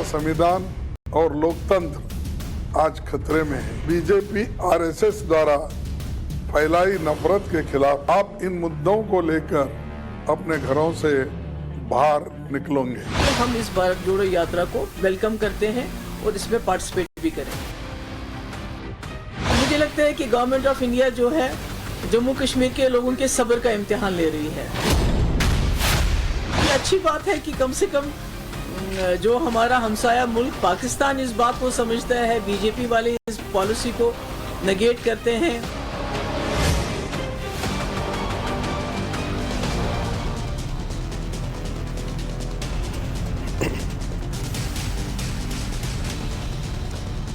संविधान और लोकतंत्र आज खतरे में है। बीजेपी आरएसएस द्वारा फैलाई नफरत के खिलाफ आप इन मुद्दों को लेकर अपने घरों से बाहर निकलोगे। हम इस भारत जोड़ो यात्रा को वेलकम करते हैं और इसमें पार्टिसिपेट भी करेंगे। मुझे लगता है कि गवर्नमेंट ऑफ इंडिया जो है जम्मू कश्मीर के लोगों के सब्र का इम्तिहान ले रही है। ये अच्छी बात है कि कम से कम जो हमारा हमसाया मुल्क पाकिस्तान इस बात को समझता है, बीजेपी वाले इस पॉलिसी को नेगेट करते हैं।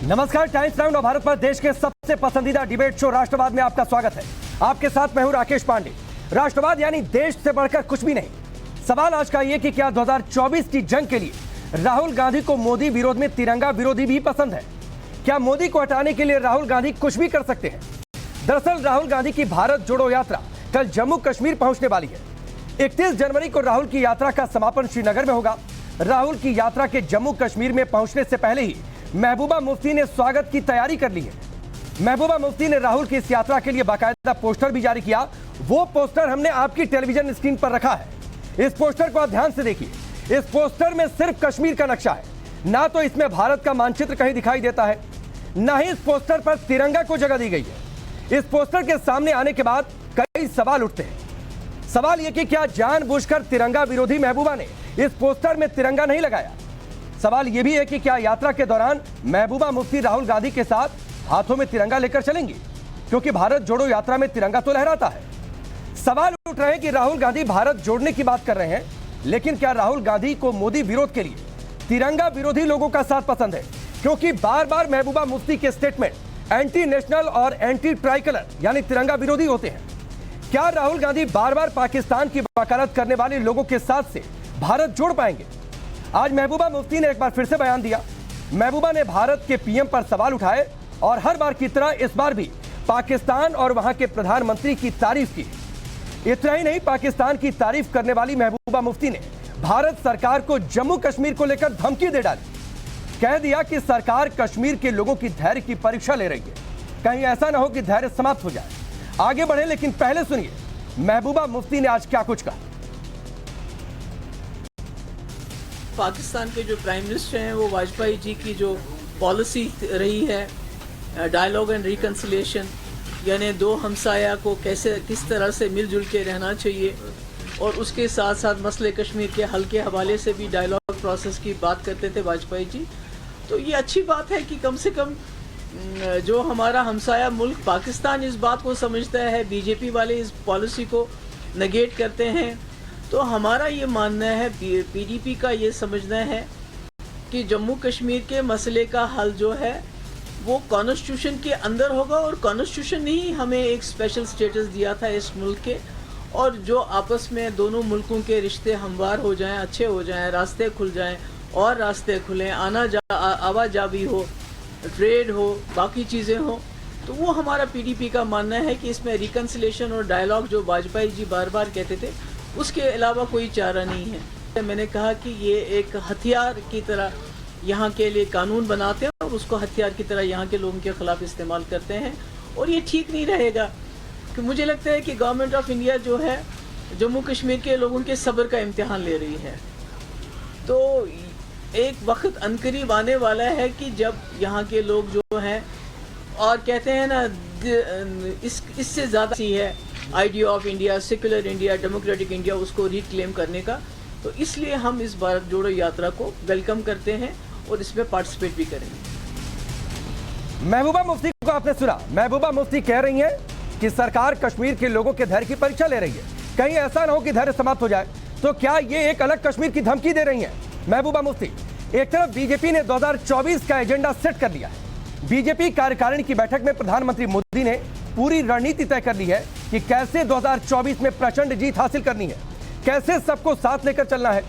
नमस्कार, टाइम्स नाउ भारत पर देश के सबसे पसंदीदा डिबेट शो राष्ट्रवाद में आपका स्वागत है। आपके साथ मैं हूं राकेश पांडे। राष्ट्रवाद यानी देश से बढ़कर कुछ भी नहीं। सवाल आज का ये कि क्या 2024 की जंग के लिए राहुल गांधी को मोदी विरोध में तिरंगा विरोधी भी पसंद है? क्या मोदी को हटाने के लिए राहुल गांधी कुछ भी कर सकते हैं? दरअसल राहुल गांधी की भारत जोड़ो यात्रा कल जम्मू कश्मीर पहुंचने वाली है। 31 जनवरी को राहुल की यात्रा का समापन श्रीनगर में होगा। राहुल की यात्रा के जम्मू कश्मीर में पहुंचने से पहले ही महबूबा मुफ्ती ने स्वागत की तैयारी कर ली है। महबूबा मुफ्ती ने राहुल की इस यात्रा के लिए बाकायदा पोस्टर भी जारी किया। वो पोस्टर हमने आपकी टेलीविजन स्क्रीन पर रखा है। इस पोस्टर को आप ध्यान से देखिए। इस पोस्टर में सिर्फ कश्मीर का नक्शा है, ना तो इसमें भारत का मानचित्र कहीं दिखाई देता है, ना ही इस पोस्टर पर तिरंगा को जगह दी गई है। इस पोस्टर के सामने आने के बाद कई सवाल उठते हैं। सवाल यह कि क्या जानबूझकर तिरंगा विरोधी महबूबा ने इस पोस्टर में तिरंगा नहीं लगाया? सवाल यह भी है कि क्या यात्रा के दौरान महबूबा मुफ्ती राहुल गांधी के साथ हाथों में तिरंगा लेकर चलेंगी, क्योंकि भारत जोड़ो यात्रा में तिरंगा तो लहराता है। सवाल उठ रहे हैं कि राहुल गांधी भारत जोड़ने की बात कर रहे हैं, लेकिन क्या राहुल गांधी को मोदी विरोध के लिए तिरंगा विरोधी लोगों का साथ पसंद है? क्योंकि बार बार महबूबा मुफ्ती के स्टेटमेंट एंटी नेशनल और एंटी ट्राइकलर यानी तिरंगा विरोधी होते हैं। क्या राहुल गांधी बार बार पाकिस्तान की वकालत करने वाले लोगों के साथ से भारत जोड़ पाएंगे? आज महबूबा मुफ्ती ने एक बार फिर से बयान दिया। महबूबा ने भारत के पीएम पर सवाल उठाए और हर बार की तरह इस बार भी पाकिस्तान और वहां के प्रधानमंत्री की तारीफ की। इतना ही नहीं, पाकिस्तान की तारीफ करने वाली महबूबा मुफ्ती ने भारत सरकार को जम्मू कश्मीर को लेकर धमकी दे डाली। कह दिया कि सरकार कश्मीर के लोगों की धैर्य की परीक्षा ले रही है, कहीं ऐसा ना हो कि धैर्य समाप्त हो जाए। आगे बढ़े, लेकिन पहले सुनिए महबूबा मुफ्ती ने आज क्या कुछ कहा। पाकिस्तान के जो प्राइम मिनिस्टर हैं वो वाजपेयी जी की जो पॉलिसी रही है डायलॉग एंड रिकन्सिलिएशन, यानी दो हमसाया को किस तरह से मिलजुल के रहना चाहिए, और उसके साथ साथ मसले कश्मीर के हल के हवाले से भी डायलॉग प्रोसेस की बात करते थे वाजपेयी जी। तो ये अच्छी बात है कि कम से कम जो हमारा हमसाया मुल्क पाकिस्तान इस बात को समझता है, बीजेपी वाले इस पॉलिसी को नेगेट करते हैं। तो हमारा ये मानना है, पीडीपी का ये समझना है कि जम्मू कश्मीर के मसले का हल जो है वो कॉन्स्टिट्यूशन के अंदर होगा, और कॉन्स्टिट्यूशन ने ही हमें एक स्पेशल स्टेटस दिया था इस मुल्क के। और जो आपस में दोनों मुल्कों के रिश्ते हमवार हो जाएं, अच्छे हो जाएं, रास्ते खुल जाएं और रास्ते खुलें, आवाजावी हो, ट्रेड हो, बाकी चीज़ें हो, तो वो हमारा पीडीपी का मानना है कि इसमें रिकन्सिलेशन और डायलॉग जो वाजपेयी जी बार बार कहते थे उसके अलावा कोई चारा नहीं है। मैंने कहा कि ये एक हथियार की तरह यहाँ के लिए कानून बनाते हैं और उसको हथियार की तरह यहाँ के लोगों के खिलाफ इस्तेमाल करते हैं, और ये ठीक नहीं रहेगा। कि मुझे लगता है कि गवर्नमेंट ऑफ इंडिया जो है जम्मू कश्मीर के लोगों के सब्र का इम्तिहान ले रही है। तो एक वक्त अनकरीब आने वाला है कि जब यहाँ के लोग जो हैं, और कहते हैं ना इससे ज़्यादा सी है idea of India, secular India, democratic India, उसको रिक्लेम करने का। तो इसलिए हम इस भारत जोड़ो यात्रा को वेलकम करते हैं और इसमें पार्टिसिपेट भी करेंगे। महबूबा मुफ्ती को आपने सुना। महबूबा मुफ्ती कह रही हैं कि सरकार कश्मीर के लोगों के धैर्य की परीक्षा ले रही है, कहीं ऐसा ना हो कि धैर्य समाप्त हो जाए। तो क्या ये एक अलग कश्मीर की धमकी दे रही हैं महबूबा मुफ्ती? एक तरफ बीजेपी ने 2024 का एजेंडा सेट कर लिया है। बीजेपी कार्यकारिणी की बैठक में प्रधानमंत्री मोदी ने पूरी रणनीति तय कर ली है कि कैसे 2024 में प्रचंड जीत हासिल करनी है, कैसे सबको साथ लेकर चलना है।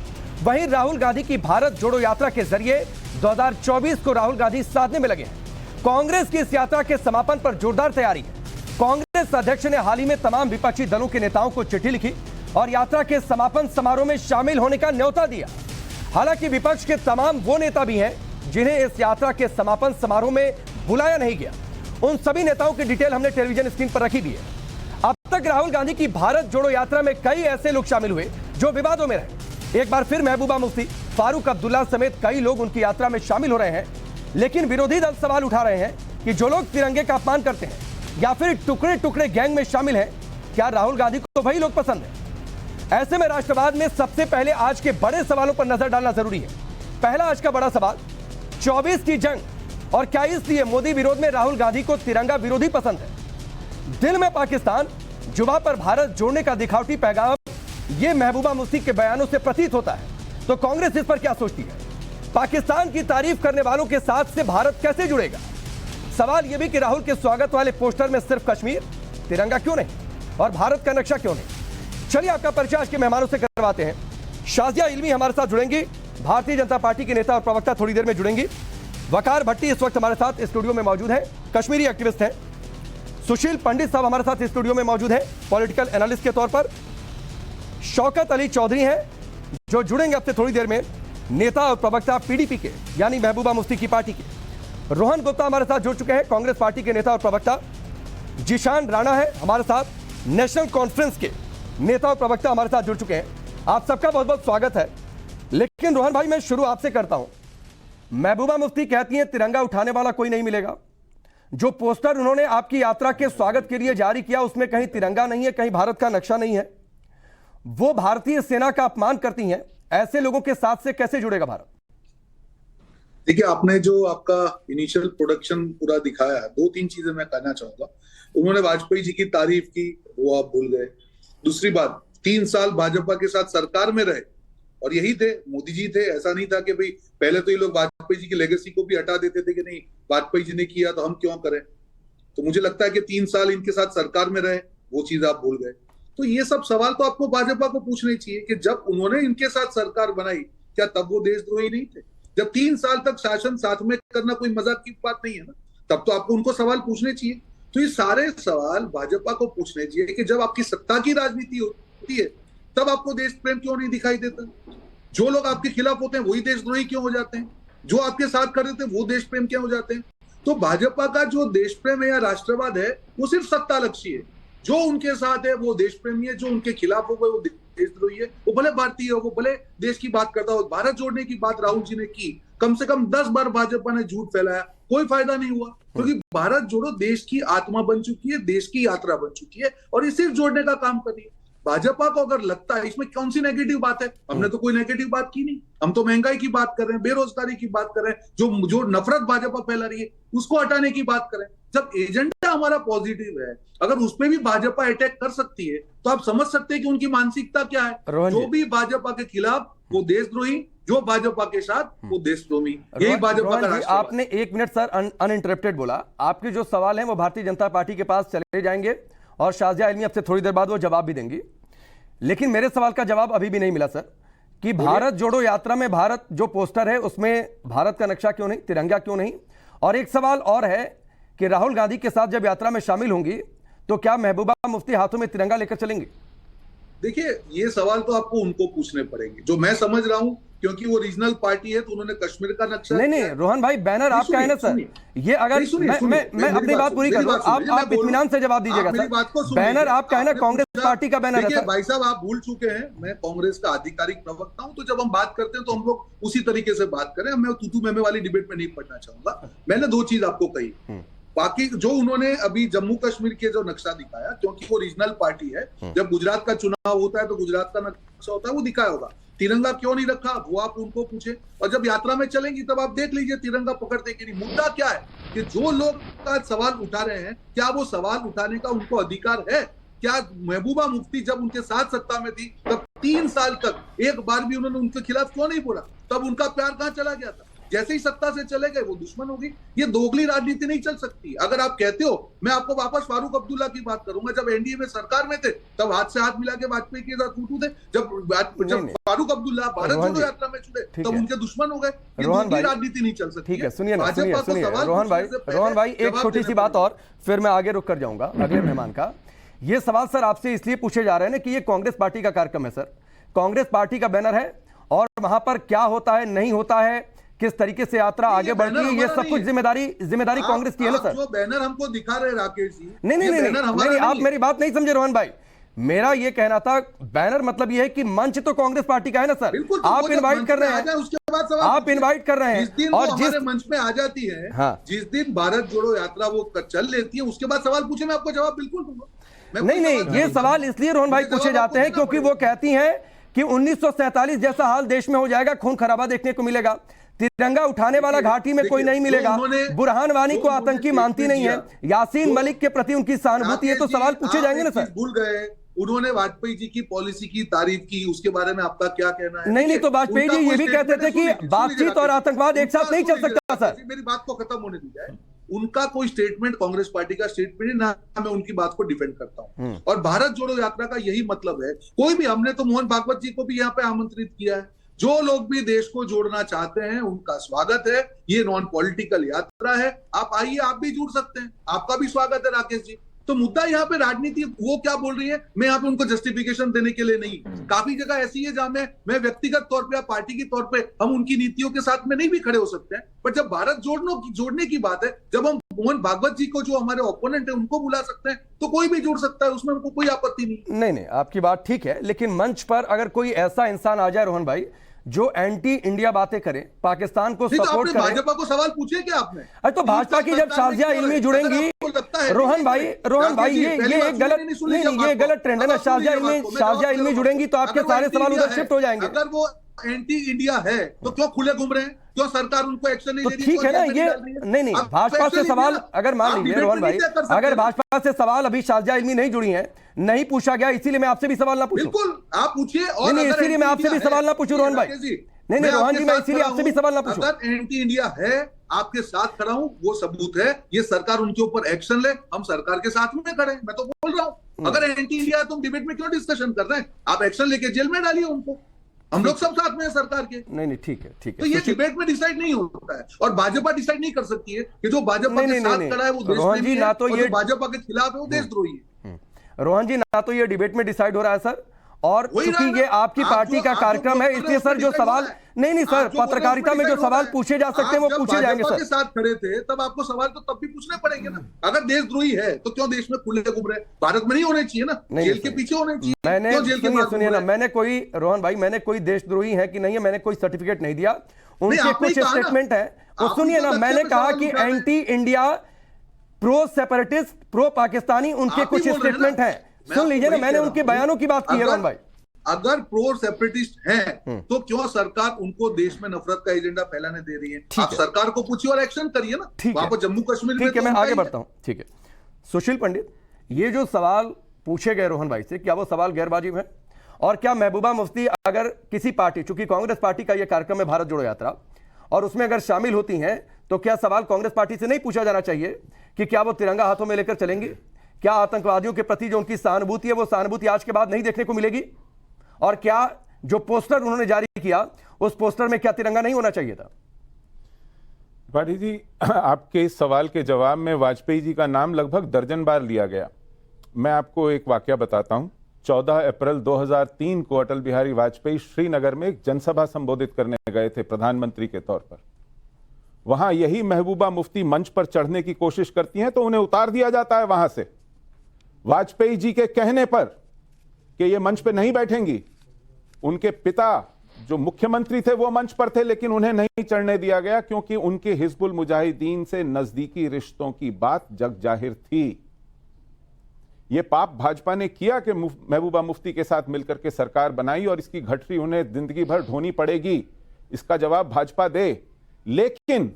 वहीं राहुल गांधी की भारत जोड़ो यात्रा के जरिए 2024 को राहुल गांधी साधने में लगे हैं। कांग्रेस की इस यात्रा के समापन पर जोरदार तैयारी है। कांग्रेस अध्यक्ष ने हाल ही में तमाम विपक्षी दलों के नेताओं को चिट्ठी लिखी और यात्रा के समापन समारोह में शामिल होने का न्योता दिया। हालांकि विपक्ष के तमाम वो नेता भी हैं जिन्हें इस यात्रा के समापन समारोह में बुलाया नहीं गया। उन सभी नेताओं की डिटेल हमने टेलीविजन स्क्रीन पर रखी भी है। अब तक राहुल गांधी की भारत जोड़ो यात्रा में कई ऐसे लोग शामिल हुए जो विवादों में रहे। एक बार फिर महबूबा मुफ्ती, फारूक अब्दुल्ला समेत कई लोग उनकी यात्रा में शामिल हो रहे हैं। लेकिन विरोधी दल सवाल उठा रहे हैं कि जो लोग तिरंगे का अपमान करते हैं या फिर टुकड़े टुकड़े गैंग में शामिल हैं, क्या राहुल गांधी को वही लोग पसंद है? ऐसे में राष्ट्रवाद में सबसे पहले आज के बड़े सवालों पर नजर डालना जरूरी है। पहला आज का बड़ा सवाल, 24 की जंग और क्या इसलिए मोदी विरोध में राहुल गांधी को तिरंगा विरोधी पसंद है? दिल में पाकिस्तान, जुबान पर भारत जोड़ने का दिखावटी पैगाम, यह महबूबा मुफ्ती के बयानों से प्रतीत होता है। तो कांग्रेस इस पर क्या सोचती है? पाकिस्तान की तारीफ करने वालों के साथ से भारत कैसे जुड़ेगा? सवाल यह भी कि राहुल के स्वागत वाले पोस्टर में सिर्फ कश्मीर, तिरंगा क्यों नहीं और भारत का नक्शा क्यों नहीं? चलिए आपका परिचय आज के मेहमानों से करवाते हैं। शाजिया इल्मी हमारे साथ जुड़ेंगी, भारतीय जनता पार्टी के नेता और प्रवक्ता थोड़ी देर में जुड़ेंगी। वकार भट्टी इस वक्त हमारे साथ स्टूडियो में मौजूद है, कश्मीरी एक्टिविस्ट हैं। सुशील पंडित साहब हमारे साथ स्टूडियो में मौजूद हैं, पॉलिटिकल एनालिस्ट के तौर पर। शौकत अली चौधरी हैं जो जुड़ेंगे आपसे थोड़ी देर में, नेता और प्रवक्ता पीडीपी के यानी महबूबा मुफ्ती की पार्टी के। रोहन गुप्ता हमारे साथ जुड़ चुके हैं, कांग्रेस पार्टी के नेता और प्रवक्ता। जिशान राणा है हमारे साथ, नेशनल कॉन्फ्रेंस के नेता और प्रवक्ता हमारे साथ जुड़ चुके हैं। आप सबका बहुत बहुत स्वागत है। लेकिन रोहन भाई, मैं शुरू आपसे करता हूं। महबूबा मुफ्ती कहती हैं तिरंगा उठाने वाला कोई नहीं मिलेगा। जो पोस्टर उन्होंने आपकी यात्रा के स्वागत के लिए जारी किया उसमें कहीं तिरंगा नहीं है, कहीं भारत का नक्शा नहीं है। वो भारतीय सेना का अपमान करती हैं। ऐसे लोगों के साथ से कैसे जुड़ेगा भारत? देखिए, आपने जो आपका इनिशियल प्रोडक्शन पूरा दिखाया है, 2-3 चीजें मैं कहना चाहूंगा। उन्होंने वाजपेयी जी की तारीफ की, वो आप भूल गए। दूसरी बात, 3 साल भाजपा के साथ सरकार में रहे और यही थे, मोदी जी थे। ऐसा नहीं था कि भाई पहले तो ये लोग वाजपेयी जी की लेगेसी को भी हटा देते थे कि नहीं वाजपेयी जी ने किया तो हम क्यों करें। तो मुझे लगता है कि 3 साल इनके साथ सरकार में रहे, वो चीज आप भूल गए। तो ये सब सवाल तो आपको भाजपा को पूछने चाहिए कि जब उन्होंने इनके साथ सरकार बनाई, क्या तब वो देशद्रोही नहीं थे? जब 3 साल तक शासन साथ में करना कोई मजाक की बात नहीं है ना, तब तो आपको उनको सवाल पूछने चाहिए। तो ये सारे सवाल भाजपा को पूछने चाहिए कि जब आपकी सत्ता की राजनीति होती है तब आपको देश प्रेम क्यों नहीं दिखाई देता? जो लोग आपके खिलाफ होते हैं वही देशद्रोही क्यों हो जाते हैं? जो आपके साथ कर देते हैं वो देश प्रेम क्यों हो जाते हैं? तो भाजपा का जो देश प्रेम है या राष्ट्रवाद है वो सिर्फ सत्ता लक्ष्य है। जो उनके साथ है वो देश प्रेमी है, जो उनके खिलाफ हो वो देशद्रोही है। वो भले भारतीय हो, वो भले देश की बात करता हो। भारत जोड़ने की बात राहुल जी ने की, कम से कम 10 बार भाजपा ने झूठ फैलाया, कोई फायदा नहीं हुआ। क्योंकि भारत जोड़ो देश की आत्मा बन चुकी है, देश की यात्रा बन चुकी है और ये सिर्फ जोड़ने का काम कर रही है। भाजपा को अगर लगता है इसमें कौन सी नेगेटिव बात है, हमने तो कोई नेगेटिव बात की नहीं। हम तो महंगाई की बात कर रहे हैं, बेरोजगारी की बात कर रहे हैं, जो नफरत भाजपा फैला रही है उसको हटाने की बात करें। जब एजेंडा हमारा पॉजिटिव है, अगर उसपे भी भाजपा अटैक कर सकती है तो आप समझ सकते हैं कि उनकी मानसिकता क्या है। जो भी भाजपा के खिलाफ वो देशद्रोही, जो भाजपा के साथ वो देशद्रोही। यही भाजपा का राष्ट्रवाद। आपने 1 मिनट सर अनइंटरप्टेड बोला। आपके जो सवाल हैं वो भारतीय जनता पार्टी के पास चले जाएंगे और शाजिया इल्मी आपसे थोड़ी देर बाद वो जवाब भी देंगी। लेकिन मेरे सवाल का जवाब अभी भी नहीं मिला सर कि भारत जोड़ो यात्रा में भारत जो पोस्टर है उसमें भारत का नक्शा क्यों नहीं, तिरंगा क्यों नहीं? और एक सवाल और है कि राहुल गांधी के साथ जब यात्रा में शामिल होंगी तो क्या महबूबा मुफ्ती हाथों में तिरंगा लेकर चलेंगे? देखिए, ये सवाल तो आपको उनको पूछने पड़ेंगे। जो मैं समझ रहा हूं, क्योंकि वो रीजनल पार्टी है तो उन्होंने कश्मीर का नक्शा नहीं रोहन भाई, बैनर आपका है ना सर। ये अगर मैं अपनी बात पूरी कर लूं, आप इत्मीनान से जवाब दीजिएगा सर। बैनर आपका है ना, कांग्रेस पार्टी का बैनर है। भाई साहब, आप भूल चुके हैं, मैं कांग्रेस का आधिकारिक प्रवक्ता हूं, तो जब हम बात करते हैं तो हम लोग उसी तरीके से बात करें। मैं तूतू मेमे वाली डिबेट में नहीं पढ़ना चाहूंगा। मैंने 2 चीज आपको कही। बाकी जो उन्होंने अभी जम्मू कश्मीर के जो नक्शा दिखाया, क्योंकि वो रीजनल पार्टी है, जब गुजरात का चुनाव होता है तो गुजरात का नक्शा होता है, वो दिखाया होगा। तिरंगा क्यों नहीं रखा वो आप उनको पूछे, और जब यात्रा में चलेंगी तब आप देख लीजिए तिरंगा पकड़ते कि नहीं। मुद्दा क्या है कि जो लोग का सवाल उठा रहे हैं, क्या वो सवाल उठाने का उनको अधिकार है? क्या महबूबा मुफ्ती जब उनके साथ सत्ता में थी तब 3 साल तक एक बार भी उन्होंने उनके खिलाफ क्यों नहीं बोला? तब उनका प्यार कहां चला गया था? जैसे ही सत्ता से चले गए वो दुश्मन होगी। ये दोगली राजनीति नहीं चल सकती। अगर आप कहते हो, मैं आपको वापस फारूक अब्दुल्ला की बात करूंगा। जब एनडीए में सरकार में थे तब हाथ से हाथ मिला के वाजपेयी के साथ टूटू थे। जब फारूक अब्दुल्ला भारत जोड़ो यात्रा में जुड़े तब उनके दुश्मन हो गए। ये दोगली राजनीति नहीं चल सकती। ठीक है, सुनिए रोहन भाई, एक छोटी सी बात और फिर मैं आगे रुक कर जाऊंगा अगले मेहमान का। ये सवाल सर आपसे इसलिए पूछे जा रहे हैं कि ये कांग्रेस पार्टी का कार्यक्रम है सर, कांग्रेस पार्टी का बैनर है और वहां पर क्या होता है नहीं होता है, किस तरीके से यात्रा आगे बढ़ती है, ये सब कुछ जिम्मेदारी कांग्रेस की है ना सर। जो बैनर हमको दिखा रहे राकेश जी, नहीं, आप मेरी बात नहीं समझे रोहन भाई। मेरा ये कहना था बैनर मतलब ये है कि मंच तो कांग्रेस पार्टी का है ना सर। आप इनवाइट कर रहे हैं, उसके बाद आप इनवाइट कर रहे हैं, जिस दिन और हमारे मंच पे आ जाती है, हाँ। जिस दिन भारत जोड़ो यात्रा वो चल लेती है, उसके बाद सवाल पूछे, मैं आपको जवाब बिल्कुल दूंगा। नहीं, ये सवाल इसलिए रोहन भाई पूछे जाते हैं क्योंकि वो कहती हैं कि 1947 जैसा हाल देश में हो जाएगा, खून खराबा देखने को मिलेगा, तिरंगा उठाने वाला घाटी में कोई नहीं मिलेगा, बुरहान वानी को आतंकी मानती नहीं है, यासीन मलिक के प्रति उनकी सहानुभूति है, तो सवाल पूछे जाएंगे ना सर। भूल गए, उन्होंने वाजपेयी जी की पॉलिसी की तारीफ की, उसके बारे में आपका क्या कहना है? नहीं, तो वाजपेयी जी ये भी कहते थे कि बातचीत और आतंकवाद एक साथ नहीं चल सकता सर। मेरी बात को खत्म होने दी जाए। उनका कोई स्टेटमेंट कांग्रेस पार्टी का स्टेटमेंट है ना, मैं उनकी बात को डिफेंड करता हूं। और भारत जोड़ो यात्रा का यही मतलब है। कोई भी, हमने तो मोहन भागवत जी को भी यहाँ पे आमंत्रित किया है। जो लोग भी देश को जोड़ना चाहते हैं उनका स्वागत है। ये नॉन पॉलिटिकल यात्रा है, आप आइए, आप भी जुड़ सकते हैं, आपका भी स्वागत है राकेश जी। तो मुद्दा यहाँ पे राजनीति, वो क्या बोल रही है, मैं यहाँ पे उनको जस्टिफिकेशन देने के लिए नहीं। काफी जगह ऐसी है जहां मैं व्यक्तिगत तौर पे या पार्टी के तौर पे हम उनकी नीतियों के साथ में नहीं भी खड़े हो सकते हैं, पर जब भारत जोड़ने की बात है, जब हम मोहन भागवत जी को, जो हमारे ओपोनेंट है, उनको बुला सकते हैं, तो कोई भी जुड़ सकता है, उसमें हमको कोई आपत्ति नहीं। आपकी बात ठीक है, लेकिन मंच पर अगर कोई ऐसा इंसान आ जाए रोहन भाई जो एंटी इंडिया बातें करे, पाकिस्तान को सपोर्ट करे। भाजपा को सवाल पूछे क्या आपने? अरे तो भाजपा की जब शारजिया इल्मी जुड़ेंगी, रोहन भाई ये गलत ट्रेंड है ना। शारजिया इल्मी जुड़ेंगी तो आपके सारे सवाल उधर शिफ्ट हो जाएंगे। अगर वो एंटी इंडिया है तो क्यों खुले घूम रहे हैं? क्यों सरकार उनको एक्शन नहीं दे रही? तो ठीक है ना, ये नहीं, भाजपा से सवाल अगर मान लीजिए रोहन भाई, अगर भाजपा से सवाल अभी शारजिया इल्मी नहीं जुड़ी है, नहीं पूछा गया, इसीलिए मैं आपसे भी सवाल ना पूछूं। बिल्कुल आप पूछिए। और नहीं, इसीलिए मैं आपसे भी सवाल ना पूछूं रोहन भाई। नहीं रोहन जी, मैं इसीलिए आपसे भी सवाल ना पूछूं। अगर एंटी इंडिया है, आपके साथ खड़ा हूं, वो सबूत है, ये सरकार उनके ऊपर एक्शन ले, हम सरकार के साथ में खड़े हैं। मैं तो बोल रहा हूं, अगर एंटी इंडिया है, तुम डिबेट में क्यों डिस्कशन कर रहे हैं? आप एक्शन लेके जेल में डालिए उनको, हम लोग सब साथ में हैं सरकार के। नहीं, ठीक है। तो ये डिबेट में डिसाइड नहीं होता है, और भाजपा डिसाइड नहीं कर सकती है कि जो भाजपा के साथ खड़ा है वो देशप्रेमी है, और जो भाजपा के खिलाफ है वो देशद्रोही है। रोहन जी, ना तो ये डिबेट में डिसाइड हो रहा है सर, और क्योंकि ये आपकी पार्टी का कार्यक्रम है, इसलिए सर जो सवाल नहीं सर, पत्रकारिता में जो सवाल पूछे जा सकते हैं वो पूछे जाएंगे सर। के साथ खड़े थे तब आपको सवाल तो तब भी पूछने पड़ेंगे ना। अगर देशद्रोही है तो क्यों देश में खुले घूम रहे? भारत में नहीं होने चाहिए ना, जेल के पीछे होने चाहिए। सुनिए ना, मैंने कोई, रोहन भाई, मैंने कोई देशद्रोही है कि नहीं है, मैंने कोई सर्टिफिकेट नहीं दिया। उनके कुछ स्टेटमेंट है, वो सुनिए ना। मैंने कहा कि anti India, pro separatist, pro Pakistani, उनके कुछ स्टेटमेंट है, सुन लीजिए ना। मैंने उनके बयानों की बात की है रोहन भाई। अगर प्रो सेपरेटिस्ट हैं तो क्यों सरकार उनको देश में नफरत का एजेंडा फैलाने दे रही है? आप सरकार को पूछिए और एक्शन करिए ना। वहां पर जम्मू कश्मीर में, ठीक है, मैं आगे बढ़ता हूं। ठीक है सुशील पंडित, ये जो सवाल पूछे गए रोहन भाई से, क्या वो सवाल गैर वाजिब है? और क्या महबूबा मुफ्ती अगर किसी पार्टी, चूंकि कांग्रेस पार्टी का यह कार्यक्रम है भारत जोड़ो यात्रा, और उसमें अगर शामिल होती हैं, तो क्या सवाल कांग्रेस पार्टी से नहीं पूछा जाना चाहिए कि क्या वो तिरंगा हाथों में लेकर चलेंगे? क्या आतंकवादियों के प्रति जो उनकी सहानुभूति है, वो सहानुभूति आज के बाद नहीं देखने को मिलेगी? और क्या जो पोस्टर उन्होंने जारी किया, उस पोस्टर में क्या तिरंगा नहीं होना चाहिए था? त्रिपाठी जी, आपके इस सवाल के जवाब में वाजपेयी जी का नाम लगभग दर्जन बार लिया गया। मैं आपको एक वाकया बताता हूं। 14 अप्रैल 2003 को अटल बिहारी वाजपेयी श्रीनगर में एक जनसभा संबोधित करने गए थे प्रधानमंत्री के तौर पर। वहां यही महबूबा मुफ्ती मंच पर चढ़ने की कोशिश करती हैं तो उन्हें उतार दिया जाता है वहां से, वाजपेयी जी के कहने पर कि ये मंच पे नहीं बैठेंगी। उनके पिता जो मुख्यमंत्री थे वो मंच पर थे, लेकिन उन्हें नहीं चढ़ने दिया गया क्योंकि उनके हिजबुल मुजाहिदीन से नजदीकी रिश्तों की बात जग जाहिर थी। यह पाप भाजपा ने किया कि महबूबा मुफ्ती के साथ मिलकर के सरकार बनाई, और इसकी घटरी उन्हें जिंदगी भर ढोनी पड़ेगी। इसका जवाब भाजपा दे। लेकिन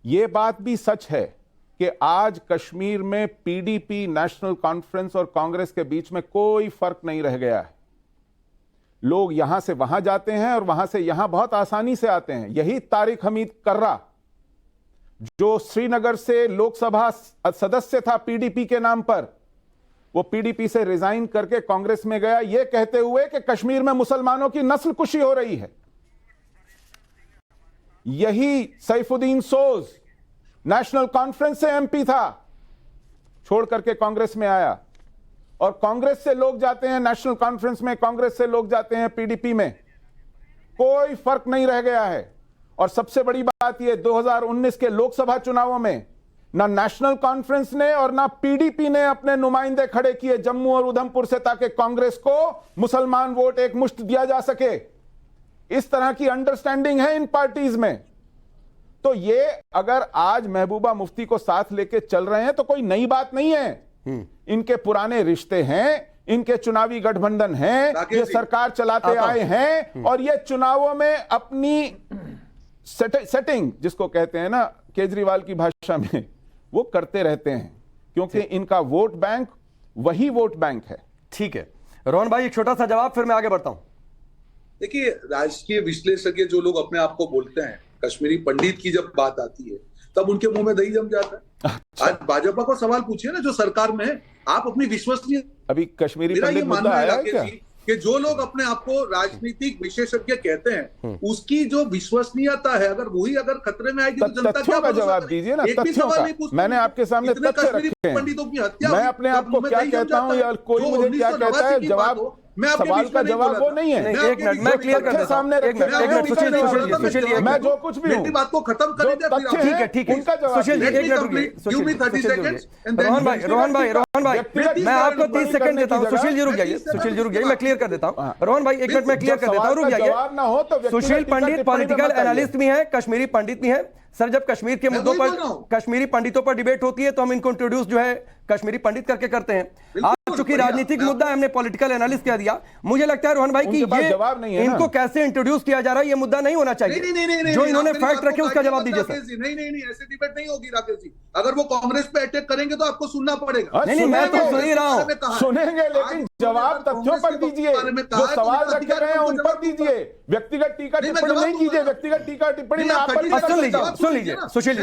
यह बात भी सच है कि आज कश्मीर में पीडीपी, नेशनल कॉन्फ्रेंस और कांग्रेस के बीच में कोई फर्क नहीं रह गया है। लोग यहां से वहां जाते हैं और वहां से यहां बहुत आसानी से आते हैं। यही तारिक हमीद कर्रा, जो श्रीनगर से लोकसभा सदस्य था पीडीपी के नाम पर, वो पीडीपी से रिजाइन करके कांग्रेस में गया, यह कहते हुए कि कश्मीर में मुसलमानों की नस्लकुशी हो रही है। यही सैफुद्दीन सोज नेशनल कॉन्फ्रेंस से एमपी था, छोड़ करके कांग्रेस में आया। और कांग्रेस से लोग जाते हैं नेशनल कॉन्फ्रेंस में, कांग्रेस से लोग जाते हैं पीडीपी में। कोई फर्क नहीं रह गया है। और सबसे बड़ी बात यह, 2019 के लोकसभा चुनावों में ना नेशनल कॉन्फ्रेंस ने और ना पीडीपी ने अपने नुमाइंदे खड़े किए जम्मू और उधमपुर से, ताकि कांग्रेस को मुसलमान वोट एक मुश्त दिया जा सके। इस तरह की अंडरस्टैंडिंग है इन पार्टीज में। तो ये अगर आज महबूबा मुफ्ती को साथ लेके चल रहे हैं तो कोई नई बात नहीं है। इनके पुराने रिश्ते हैं, इनके चुनावी गठबंधन हैं, ये सरकार चलाते आए हैं और ये चुनावों में अपनी सेटिंग, जिसको कहते हैं ना केजरीवाल की भाषा में, वो करते रहते हैं, क्योंकि इनका वोट बैंक वही वोट बैंक है। ठीक है रोहन भाई, एक छोटा सा जवाब फिर मैं आगे बढ़ता हूं। देखिए, राजकीय विश्लेषज्ञ जो लोग अपने आप को बोलते हैं, कश्मीरी पंडित की जब बात आती है तब उनके मुंह में दही जम जाता है। आज भाजपा को सवाल पूछिए ना, जो सरकार में है, आप अपनी विश्वसनीय, अभी कश्मीरी मेरा ये पंडित मुद्दा मानना है आया है राकेश क्या? जी, कि जो लोग अपने आप को राजनीतिक विशेषज्ञ कहते हैं, उसकी जो विश्वसनीयता है, अगर खतरे में आएगी तो जनता क्या तथ्यों का भरोसा जवाब करेगी? दीजिए ना, एक भी तथ्यों सवाल का। नहीं पूछते। मैंने आपके सामने इतने तथ्य कश्मीरी रखे हैं। पंडितों की हत्या मैं हुई, अपने आप तब को मुंह में क्या दही जम कहता हूं जाता है। या कोई जो मुझे क्या 1989 कहता है, की जवाब बात हो, मैं आपके सवाल बीच का में नहीं जवाब बोला वो था। नहीं है। मैं एक आपके मिनट, बीच मैं में क्लियर कर नहीं देता हूं। सामने एक मिनट, रखे। सुशील जी, सुशील जी, मैं जो कुछ भी हूं, मेरी बात को खत्म कर जो दीजिए, फिर तथ्य आप- ठीक है, ठीक है, उनका जवाब सुशील जी, दीजिए। एक मिनट रुकिए, Give me 30 seconds and then- Rohan भाई, मैं आपको 30 सेकंड देता हूं। जगह- सुशील जी रुक जाइए, सुशील जी रुक जाइए, मैं क्लियर कर देता हूं। रोहन भाई, एक मिनट में क्लियर कर देता हूं, रुक जाइए। जवाब ना हो तो व्यक्तिगत सुशील टिप्पणी पंडित में पॉलिटिकल मत आइए। एनालिस्ट भी हैं, कश्मीरी पंडित भी हैं। सर, जब कश्मीर के मुद्दों वही पर, बोल रहा हूं। कश्मीरी पंडितों पर डिबेट होती है तो हम इनको इंट्रोड्यूस जो है कश्मीरी पंडित करके करते हैं। आज चूंकि बढ़िया। राजनीतिक मुद्दा है, हमने पॉलिटिकल एनालिस्ट कह दिया। मुझे लगता है रोहन भाई कि उनके पास ये जवाब नहीं है ना। इनको कैसे इंट्रोड्यूस किया जा रहा है, ये मुद्दा नहीं होना चाहिए। जो इन्होंने आप मेरी फैक्ट बात रखे को उसका जवाब काटिए दीजिए मत, सर। राकेश जी। नहीं, ऐसे डिबेट नहीं होगी राकेश जी। अगर वो कांग्रेस पे अटैक करेंगे तो आपको सुनना पड़ेगा। नहीं, मैं तो सुन ही रहा हूं। सुनेंगे, लेकिन जवाब तथ्यों पर दीजिए। जो सवाल रखे गए हैं उन पर दीजिए। व्यक्तिगत टीका टिप्पणी नहीं कीजिए। व्यक्तिगत टीका टिप्पणी में आप पर सुन लीजिए, सुन लीजिए,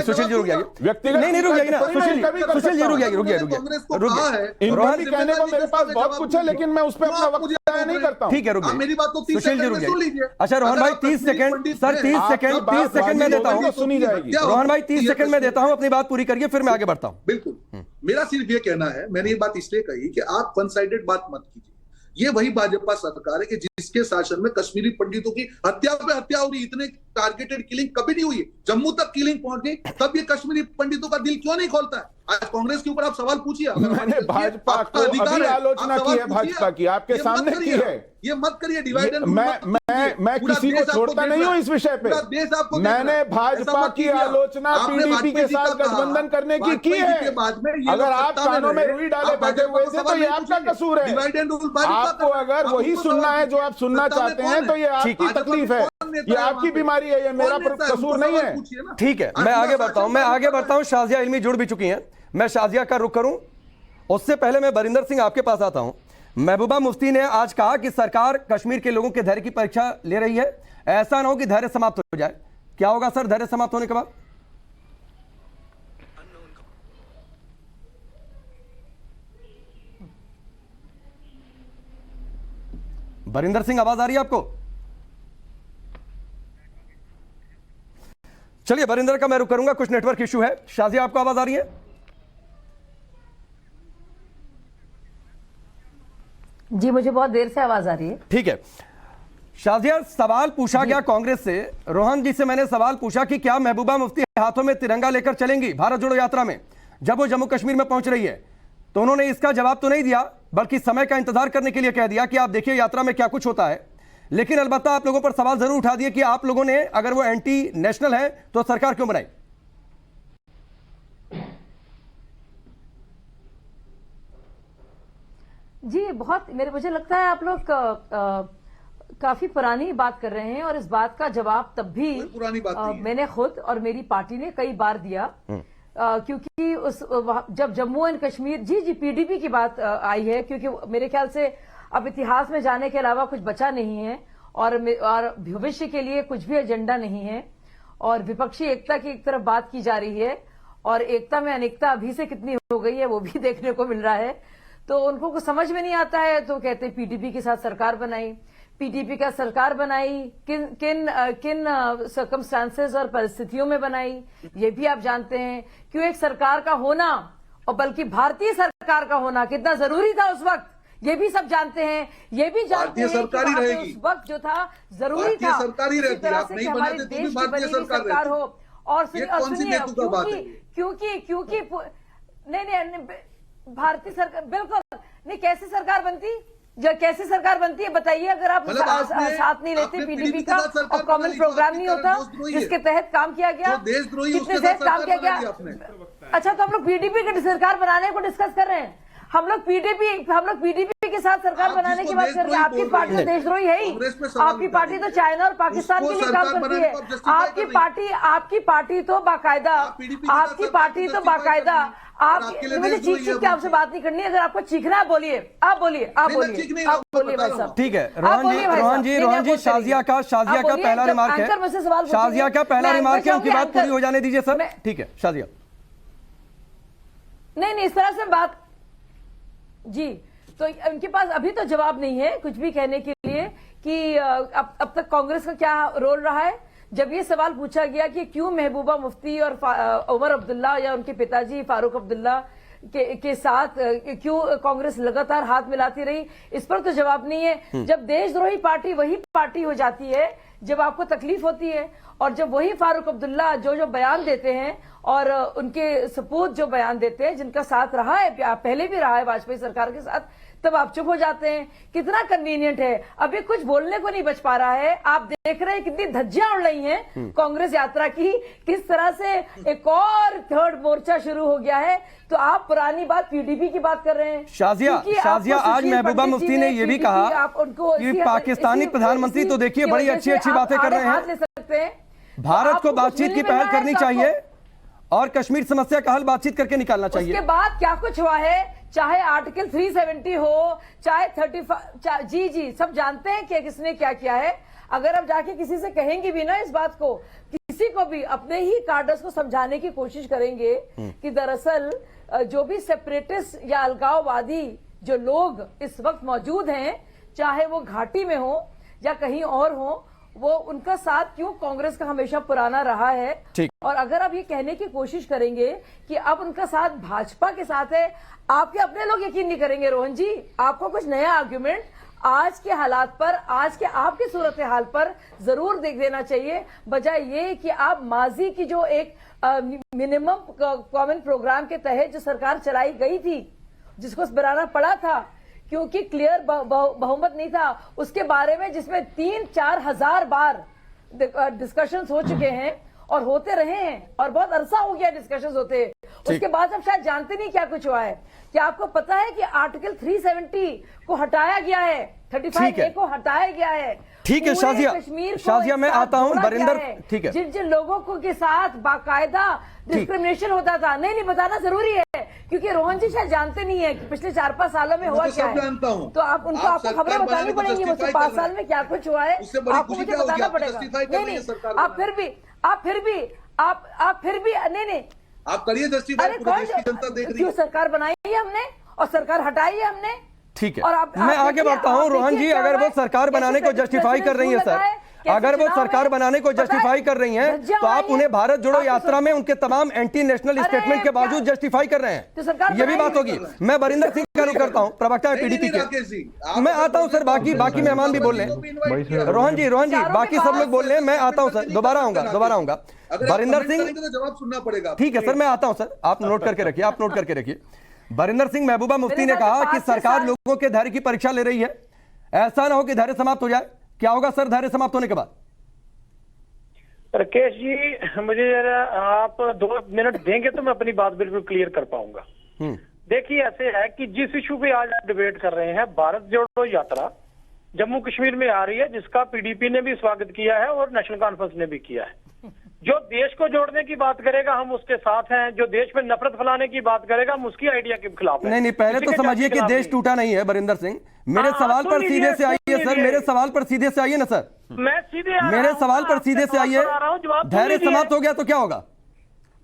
सुशील जी रुक जाइए। व्यक्तिगत नहीं रुक जाइए ना, टिप्पणी सुशील कभी कर जी रुक जाइए, रुक जाइए, कांग्रेस को रुक कहा जाइए। है, इनको भी रोहन, कहने को मेरे पास बहुत कुछ है, लेकिन मैं उस पर अपना वक्त जाया नहीं करता हूं। ठीक है, रुक आप मेरी बात को 30 सुशील जी सेकंड रुक में सुन जाइए। लीजिए। अच्छा रोहन अगर भाई, आप 30 कश्मीरी सेकंड, पंडित सर हैं, 30 आपकी सेकंड बात 30 सेकंड मैं देता हूं। तो सुनी जाएगी। रोहन भाई 30 सेकंड में देता हूं, अपनी बात पूरी करिए, फिर मैं आगे बढ़ता हूं। बिल्कुल। मेरा सिर्फ ये कहना है, मैंने ये बात इसलिए कही कि आप वन साइडेड बात मत कीजिए। ये वही भाजपा सरकार है कि जिसके शासन में कश्मीरी पंडितों की हत्या पे हत्या हो रही। इतने टारगेटेड किलिंग कभी नहीं हुई। जम्मू तक किलिंग पहुंच गई, तब ये कश्मीरी पंडितों का दिल क्यों नहीं खोलता है? आज कांग्रेस के ऊपर आप सवाल पूछिए। मैंने भाजपा को अभी आलोचना की है, भाजपा की आपके सामने की है। ये मत करिए, डिवाइड एंड मैं किसी को छोड़ता नहीं हूं इस विषय पे। मैंने भाजपा की आलोचना पीडीपी के साथ गठबंधन करने की है। अगर आप कानों में रुई डाले बैठे हुए थे तो ये आपका कसूर है। आपको अगर वही सुनना है जो आप सुनना चाहते हैं तो ये आपकी तकलीफ है, ये आपकी बीमारी है, ये मेरा कसूर नहीं है। ठीक है, मैं आगे बढ़ता हूं। शाजिया इल्मी जुड़ भी चुकी हैं, मैं शाजिया का रुख करूं। उससे पहले मैं बरिंदर सिंह आपके पास आता हूं। महबूबा मुफ्ती ने आज कहा कि सरकार कश्मीर के लोगों के धैर्य की परीक्षा ले रही है। ऐसा ना हो कि धैर्य समाप्त हो जाए। क्या होगा सर धैर्य समाप्त होने के बाद? बरिंदर सिंह, आवाज आ रही है आपको? चलिए, बरिंदर का मैं रुक करूंगा, कुछ नेटवर्क इशू है। शाजिया, आपको आवाज आ रही है? जी, मुझे बहुत देर से आवाज आ रही है। ठीक है शाजिया, सवाल पूछा गया कांग्रेस से। रोहन जी से मैंने सवाल पूछा कि क्या महबूबा मुफ्ती हाथों में तिरंगा लेकर चलेंगी भारत जोड़ो यात्रा में जब वो जम्मू कश्मीर में पहुंच रही है? तो उन्होंने इसका जवाब तो नहीं दिया, बल्कि समय का इंतजार करने के लिए कह दिया कि आप देखिए यात्रा में क्या कुछ होता है। लेकिन अलबत्ता आप लोगों पर सवाल जरूर उठा दिए कि आप लोगों ने, अगर वो एंटी नेशनल है तो सरकार क्यों बनाई? जी, बहुत मुझे लगता है आप लोग काफी पुरानी बात कर रहे हैं, और इस बात का जवाब तब भी पुरानी बात नहीं है। मैंने खुद और मेरी पार्टी ने कई बार दिया। क्योंकि जब जम्मू एंड कश्मीर, जी पीडीपी की बात आई है, क्योंकि मेरे ख्याल से अब इतिहास में जाने के अलावा कुछ बचा नहीं है, और भविष्य के लिए कुछ भी एजेंडा नहीं है, और विपक्षी एकता की एक तरफ बात की जा रही है, और एकता में अनेकता अभी से कितनी हो गई है वो भी देखने को मिल रहा है। तो उनको कुछ समझ में नहीं आता है, तो कहते पीडीपी के साथ सरकार बनाई। पीडीपी का सरकार बनाई किन सर्कमस्टांसेस और परिस्थितियों में बनाई, ये भी आप जानते हैं। क्यों एक सरकार का होना, और बल्कि भारतीय सरकार का होना कितना जरूरी था उस वक्त, ये भी सब जानते हैं, ये भी जानते भारतीय हैं सरकार कि ही वहाँ पे रहेगी। उस वक्त जो था जरूरी भारतीय था सरकार ही इसी रहती है, तरह आप से नहीं कि हमारे बनाते तो भी देश की भारतीय बनी हुई सरकार सरकार रहती। हो। और ये कौन सी बेतुका बात है? क्योंकि नहीं, भारतीय सरकार बिल्कुल नहीं, कैसी सरकार बनती, जो कैसी सरकार बनती है बताइए, अगर आप मतलब आपने- साथ नहीं लेते आपने पीडीपी PDP का के साथ सरकार और कॉमन बना ली, प्रोग्राम जो नहीं आपके होता कारण देशद्रोही है। जिसके तहत काम किया गया, जो देशद्रोही कितने उसके साथ तहत काम सरकार किया बना ली गया। आपने। अच्छा, तो हम लोग पीडीपी की सरकार बनाने को डिस्कस कर रहे हैं, हम लोग पीडीपी के साथ सरकार आप बनाने की जिसको बात कर रहे हैं। देशद्रोही आपकी बोल पार्टी रहे तो हैं, देशद्रोही है ही, कांग्रेस पे सवाल आपकी उठा पार्टी तो रही है। चाइना और पाकिस्तान उसको के लिए सरकार काम करती बनाने है। को आप justify आपकी कर रही हैं। पार्टी तो बाकायदा, आप PDP के साथ आपकी सरकार पार्टी को तो justify कर बाकायदा, रही हैं। और आपके लिए मुझे देशद्रोही चीख है चीख के आपसे बोलती बात नहीं करनी है। अगर आपको चीखना है बोलिए, आप बोलिए, आप नहीं, मैं बोलिए, चीख नहीं आप रहा हूं, मैं बोलिए बता भाई रहा साहब। हूं। ठीक है, आप बोलिए भाई साहब। रोहन जी नहीं, आप बोलते शाजिया रहिए। का आप बोलिए, पहला जब रिमार्क एंकर मुझसे है, सवाल पूछेंगे, शाजिया का पहला मैं रिमार्क है, उनकी एंकर बात पूरी हो जाने दीजिए सर। मैं- ठीक है शाजिया। नहीं, इस तरह से बात जी, तो उनके पास अभी तो जवाब नहीं है कुछ भी कहने के लिए कि अब तक कांग्रेस का क्या रोल रहा है। जब ये सवाल पूछा गया कि क्यों महबूबा मुफ्ती और उमर अब्दुल्ला या उनके पिताजी फारूक अब्दुल्ला के साथ क्यों कांग्रेस लगातार हाथ मिलाती रही, इस पर तो जवाब नहीं है। जब देशद्रोही पार्टी वही पार्टी हो जाती है जब आपको तकलीफ होती है, और जब वही फारूक अब्दुल्ला जो बयान देते हैं और उनके सपूत जो बयान देते हैं, जिनका साथ रहा है, पहले भी रहा है वाजपेयी सरकार के साथ, तब आप चुप हो जाते हैं। कितना कन्वीनियंट है, अभी कुछ बोलने को नहीं बच पा रहा है। आप देख रहे हैं कितनी धज्जियां उड़ रही हैं कांग्रेस यात्रा की, किस तरह से एक और थर्ड मोर्चा शुरू हो गया है। तो आप पुरानी बात पीडीपी की बात कर रहे हैं। शाजिया आज महबूबा मुफ्ती ने यह भी कहा कि पाकिस्तानी प्रधानमंत्री तो देखिए बड़ी अच्छी अच्छी बातें कर रहे हाथ ले सकते हैं। हैं, भारत को आपको बातचीत कुछ की मिल पहल रहा है करनी तो आपको- चाहिए और कश्मीर समस्या का हल बातचीत करके निकालना चाहिए। उसके बाद क्या कुछ हुआ है, चाहे आर्टिकल 370 हो, चाहे 35, जी सब जानते हैं कि किसने क्या किया है। अगर आप जाके किसी से कहेंगे भी ना इस बात को, किसी को भी अपने ही कार्डर्स को समझाने की कोशिश करेंगे कि दरअसल जो भी सेपरेटिस्ट या अलगाववादी जो लोग इस वक्त मौजूद हैं, चाहे वो घाटी में हो या कहीं और हो, वो उनका साथ क्यों कांग्रेस का हमेशा पुराना रहा है। ठीक। और अगर आप ये कहने की कोशिश करेंगे कि अब उनका साथ भाजपा के साथ है, आपके अपने लोग यकीन नहीं करेंगे रोहन जी। आपको कुछ नया आर्ग्यूमेंट आज के हालात पर, आज के आपकी सूरत हाल पर जरूर देख देना चाहिए, बजाय ये कि आप माजी की जो एक मिनिमम कॉमन प्रोग्राम के तहत जो सरकार चलाई गई थी, जिसको बनाना पड़ा था क्योंकि क्लियर बहुमत नहीं था, उसके बारे में जिसमें 3-4 हजार बार डिस्कशंस हो चुके हैं और होते रहे हैं और बहुत अरसा हो गया डिस्कशंस होते। उसके बाद अब शायद जानते नहीं क्या कुछ हुआ है। क्या आपको पता है कि आर्टिकल 370 को हटाया गया है, 35A को हटाया गया है। ठीक है शाजिया मैं आता हूं बरिंदर। ठीक है, जिन लोगों को के साथ बाकायदा डिस्क्रिमिनेशन होता था, नहीं बताना जरूरी है क्योंकि रोहन जी शायद जानते नहीं है कि पिछले 4-5 सालों में हुआ क्या है। तो आप उनको आपको खबरें बतानी पड़ेंगी, मुझसे 5 साल में क्या कुछ हुआ है आपको मुझे बताना पड़ेगा। नहीं आप फिर भी नहीं आप करिए जस्टिफाई, पूरे देश की जनता देख रही है। क्यों सरकार बनाई है हमने और सरकार हटाई है हमने। ठीक है, और मैं आगे बढ़ता हूं। रोहन जी अगर वो सरकार बनाने को जस्टिफाई कर रही है सर, अगर वो सरकार बनाने को जस्टिफाई कर रही हैं, तो आप उन्हें भारत जोड़ो यात्रा में उनके तमाम एंटी नेशनल स्टेटमेंट के बावजूद जस्टिफाई कर रहे हैं। ये भी बात होगी। मैं बरिंदर सिंह का रुख करता हूं, प्रवक्ता है पीडीपी के। मैं आता हूं सर, बाकी मेहमान भी बोल रहे हैं। रोहन जी बाकी सब लोग बोल रहे हैं, मैं आता हूं सर, दोबारा आऊंगा। बरिंदर सिंह जवाब सुनना पड़ेगा। ठीक है सर, मैं आता हूं सर, आप नोट करके रखिए। बरिंदर सिंह, महबूबा मुफ्ती ने कहा कि सरकार लोगों के धैर्य की परीक्षा ले रही है, ऐसा ना हो कि धैर्य समाप्त हो जाए। क्या होगा सर धैर्य समाप्त होने के बाद? राकेश जी, मुझे जरा आप 2 मिनट देंगे तो मैं अपनी बात बिल्कुल क्लियर कर पाऊंगा। देखिए, ऐसे है कि जिस इशू पे आज आप डिबेट कर रहे हैं, भारत जोड़ो यात्रा जम्मू कश्मीर में आ रही है, जिसका पीडीपी ने भी स्वागत किया है और नेशनल कॉन्फ्रेंस ने भी किया है। जो देश को जोड़ने की बात करेगा हम उसके साथ हैं, जो देश में नफरत फैलाने की बात करेगा हम उसकी आइडिया के खिलाफ हैं। नहीं, पहले तो समझिए कि देश टूटा नहीं है बरिंदर सिंह। मेरे सवाल पर सीधे से आइए सर, मेरे सवाल पर सीधे से आइए ना सर। मैं सीधे मेरे सवाल पर सीधे से आइए। धैर्य समाप्त हो गया तो क्या होगा?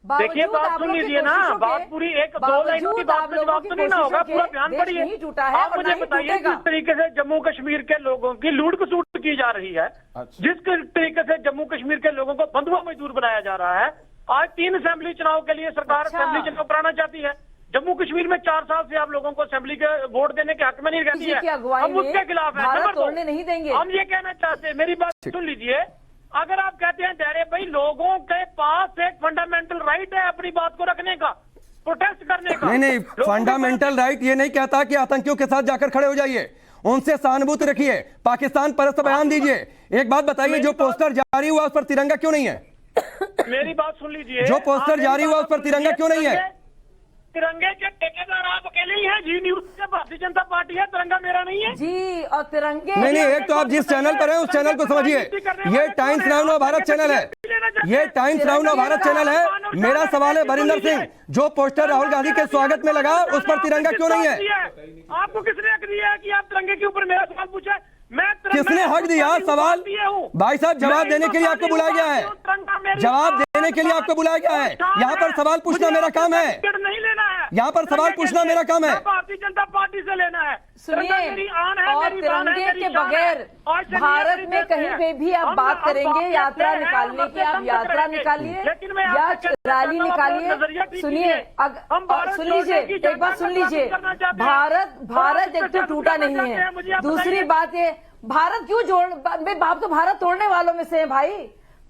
देखिए, बात सुन लीजिए ना, बात पूरी 1-2 लाइनों की बात में जवाब तो नहीं ना होगा, पूरा बयान पढ़िए। आप मुझे बताइए किस तरीके से जम्मू कश्मीर के लोगों की लूट खसूट की जा रही है, जिस तरीके से जम्मू कश्मीर के लोगों को बंधुआ मजदूर बनाया जा रहा है। आज 3 असेंबली चुनाव के लिए सरकार असेंबली चुनाव कराना चाहती है। जम्मू कश्मीर में 4 साल से आप लोगों को असेंबली के वोट देने के हक में नहीं रहती किसी की है, अगुवाई हम उसके में खिलाफ है। भारत नंबर 2, तोड़ने नहीं देंगे। हम ये कहना चाहते हैं, मेरी बात सुन लीजिए, अगर आप कहते हैं धैर्य भाई लोगों के पास एक फंडामेंटल राइट है अपनी बात को रखने का, प्रोटेस्ट करने का। नहीं लोगों के फंडामेंटल राइट ये नहीं कहता कि आतंकियों के साथ जाकर खड़े हो जाइए, उनसे सहानुभूति रखिए, पाकिस्तान परस्त बयान दीजिए। एक बात बताइए, जो पोस्टर जारी हुआ उस पर तिरंगा क्यों नहीं है? मेरी बात सुन लीजिए, जो पोस्टर आप जारी मेरी हुआ बात उस पर तिरंगा क्यों नहीं है? तिरंगे के ठेकेदार आप अकेले ही हैं। जी न्यूज से भारतीय जनता पार्टी है, तिरंगा मेरा नहीं है जी। और तिरंगे नहीं, एक तो आप जिस चैनल पर हैं उस चैनल को समझिए, ये टाइम्स नाउ नव भारत चैनल है, ये टाइम्स नाउ नव भारत चैनल है। मेरा सवाल है बरिंदर सिंह, जो पोस्टर राहुल गांधी के स्वागत में लगा उस पर तिरंगा क्यों नहीं है? आपको किसने हक दिया है कि आप तिरंगे के ऊपर मेरा सवाल पूछा? मैं किसने हक दिया? सवाल भाई साहब जवाब देने के लिए आपको बुलाया गया है, जवाब देने के लिए आपको बुलाया गया है। यहाँ पर सवाल पूछना मेरा काम है, नहीं लेना है, यहाँ पर सवाल पूछना मेरा काम है। भारतीय जनता पार्टी से लेना है। सुनिए, और तिरंगे के बगैर भारत में कहीं पे भी आप बात करेंगे, यात्रा निकालने की, आप यात्रा निकालिए या रैली निकालिए। सुनिए, सुन लीजिए, एक बात सुन लीजिए, भारत एक तो टूटा नहीं है। दूसरी बात ये, भारत क्यों आप तो भारत तोड़ने वालों में से हैं भाई,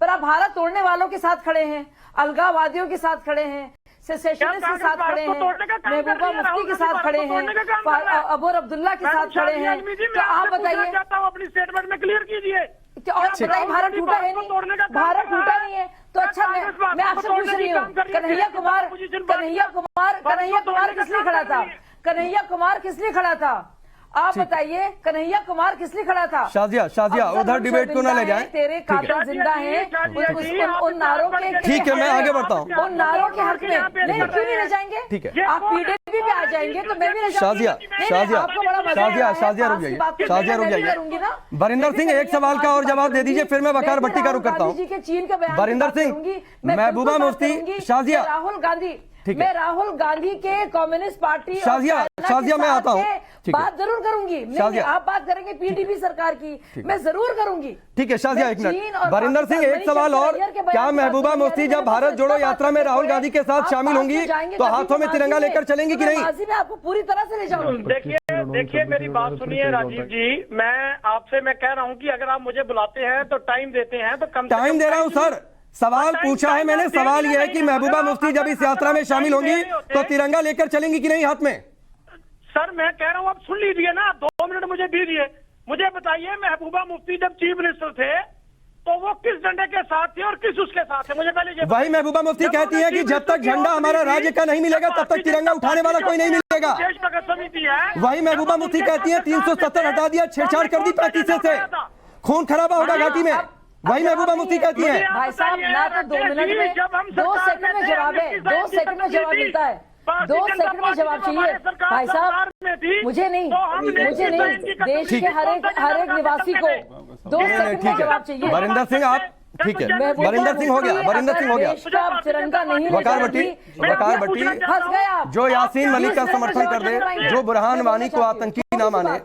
पर आप भारत तोड़ने वालों के साथ खड़े हैं, अलगाववादियों के साथ खड़े हैं, सेशनिस्ट के साथ खड़े हैं, महबूबा मुफ्ती के साथ खड़े हैं, अबूर अब्दुल्ला के साथ खड़े हैं। तो आप बताइए, अपनी स्टेटमेंट में क्लियर कीजिए। और बताइए, भारत टूटा है नहीं, भारत टूटा नहीं है तो अच्छा मैं आपसे पूछ रही हूँ, कन्हैया कुमार किस लिए खड़ा था? कन्हैया कुमार किस लिए खड़ा था? आप बताइए, कन्हैया कुमार किस लिए खड़ा था? शाजिया उधर डिबेट को ना ले जाए। तेरे कातिल जिंदा हैं, उन नारों के, ठीक है मैं आगे बढ़ता हूँ। उन नारों के हक में नहीं, क्यों नहीं ले जाएंगे? ठीक है, आप पीडीपी पे आ जाएंगे तो मैं भी ले जाऊंगी। आपको बड़ा मजा आएगा। शाजिया रुक जाइए। बरिंदर सिंह एक सवाल का और जवाब दे दीजिए, फिर मैं वकार भट्टी का रुख करता हूँ। चीन का बयान बरिंदर सिंह, महबूबा मुफ्ती, शाजिया, राहुल गांधी, ठीक है। मैं राहुल गांधी के कम्युनिस्ट पार्टी शाजिया मैं आता हूँ, बात जरूर करूंगी। नहीं, आप बात करेंगे पीडीपी सरकार की, मैं जरूर करूंगी। ठीक है शाजिया, एक मिनट। बरिंदर सिंह एक सवाल और, क्या महबूबा मुफ्ती जब भारत जोड़ो यात्रा में राहुल गांधी के साथ शामिल होंगी तो हाथों में तिरंगा लेकर चलेंगी कि नहीं? मैं आपको पूरी तरह से ले जाऊंगी। देखिए मेरी बात सुनिए राजीव जी, मैं आपसे मैं कह रहा हूँ कि अगर आप मुझे बुलाते हैं तो टाइम देते हैं तो कम टाइम दे रहा हूँ सर, सवाल पूछा है मैंने। सवाल यह है कि महबूबा मुफ्ती जब इस यात्रा में शामिल होंगी तो तिरंगा लेकर चलेंगी कि नहीं हाथ में? सर मैं कह रहा हूँ आप सुन लीजिए ना, 2 मिनट मुझे दीजिए। मुझे बताइए, महबूबा मुफ्ती जब चीफ मिनिस्टर थे तो वो किस झंडे के साथ थे और किस उसके साथ थे? मुझे पहले ये वही महबूबा मुफ्ती कहती है कि जब तक झंडा हमारा राज्य का नहीं मिलेगा तब तक तिरंगा उठाने वाला कोई नहीं मिलेगा। वही महबूबा मुफ्ती कहती है 370 हटा दिया, छेड़छाड़ कर दी 35 से, खून खराबा होगा घाटी में। वही महबूबा मुफ्ती कहती है। भाई साहब ना तो 2 मिनट में, 2 सेकंड में जवाब है, 2 सेकंड में जवाब मिलता है, 2 सेकंड में जवाब चाहिए भाई साहब। मुझे नहीं, देश के हर एक निवासी को 2 सेकंड में जवाब चाहिए। बरिंदर सिंह आप, ठीक है बरिंदर सिंह हो गया, बरिंदर सिंह हो गया। तिरंगा नहीं, वकार भट्टी फंस गया। जो यासीन मलिक का समर्थन कर दे, जो बुरहान वानी को आतंकी ना माने,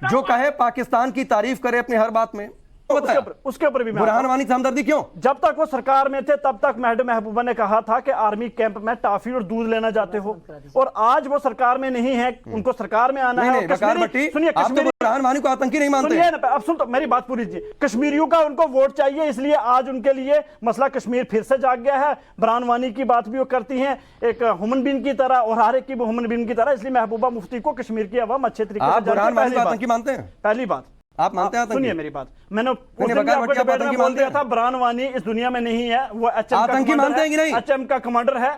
जो कहे पाकिस्तान की तारीफ करे अपनी हर बात में, उसके ऊपर भी बुरहान वानी से हमदर्दी क्यों? जब तक वो सरकार में थे तब तक मैडम महबूबा ने कहा था कि आर्मी कैंप में टॉफी और दूध लेना चाहते हो, और आज वो सरकार में नहीं है, उनको सरकार में आना है। सुनिए, आप तो बुरहान वानी को आतंकी नहीं मानते। अब सुन तो मेरी बात पूरी कीजिए। कश्मीरियों का उनको वोट चाहिए, इसलिए आज उनके लिए मसला कश्मीर फिर से जाग गया है। बुरहान वानी की बात भी वो करती हैं एक ह्यूमन बीइंग की तरह और हर एक की ह्यूमन बीइंग की तरह, इसलिए महबूबा मुफ्ती को कश्मीर की अवाम अच्छे तरीके से बुरहान वानी को आतंकी मानते हैं? पहली बात आप मानते हैं? सुनिए मेरी बात, मैंने आतंकी बोल दिया था बुरहान वानी इस दुनिया में नहीं है, वो आतंकी मानते हैं कि नहीं? एचएम का कमांडर है,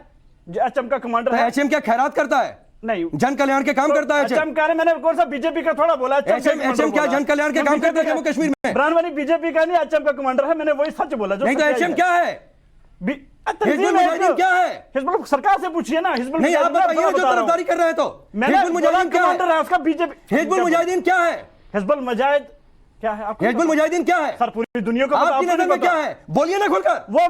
एचएम का कमांडर है। एचएम क्या खैरात करता है? नहीं, जन कल्याण के काम करता है एचएम का। मैंने कौन सा बीजेपी का थोड़ा बोला? एचएम क्या जन कल्याण के काम करता है जम्मू कश्मीर में? बुरहान वानी बीजेपी का नहीं, एचएम का कमांडर है, मैंने वही सच बोला। नहीं तो एचएम क्या है? हिजबुल मुजाहिदीन क्या है? हिजबुल सरकार से पूछिए ना। हिजबुल नहीं, आप बताइए जो तरफदारी कर रहे हैं तो। हिजबुल मुजाहिदीन क्या है? उसका बीजेपी। हिजबुल मुजाहिदीन क्या है? हिजबुल मुजाहिद क्या है? हिजबुल मुजाहिदीन क्या है? सर पूरी दुनिया को आपकी नजर में क्या है? बोलिए ना खुलकर। वो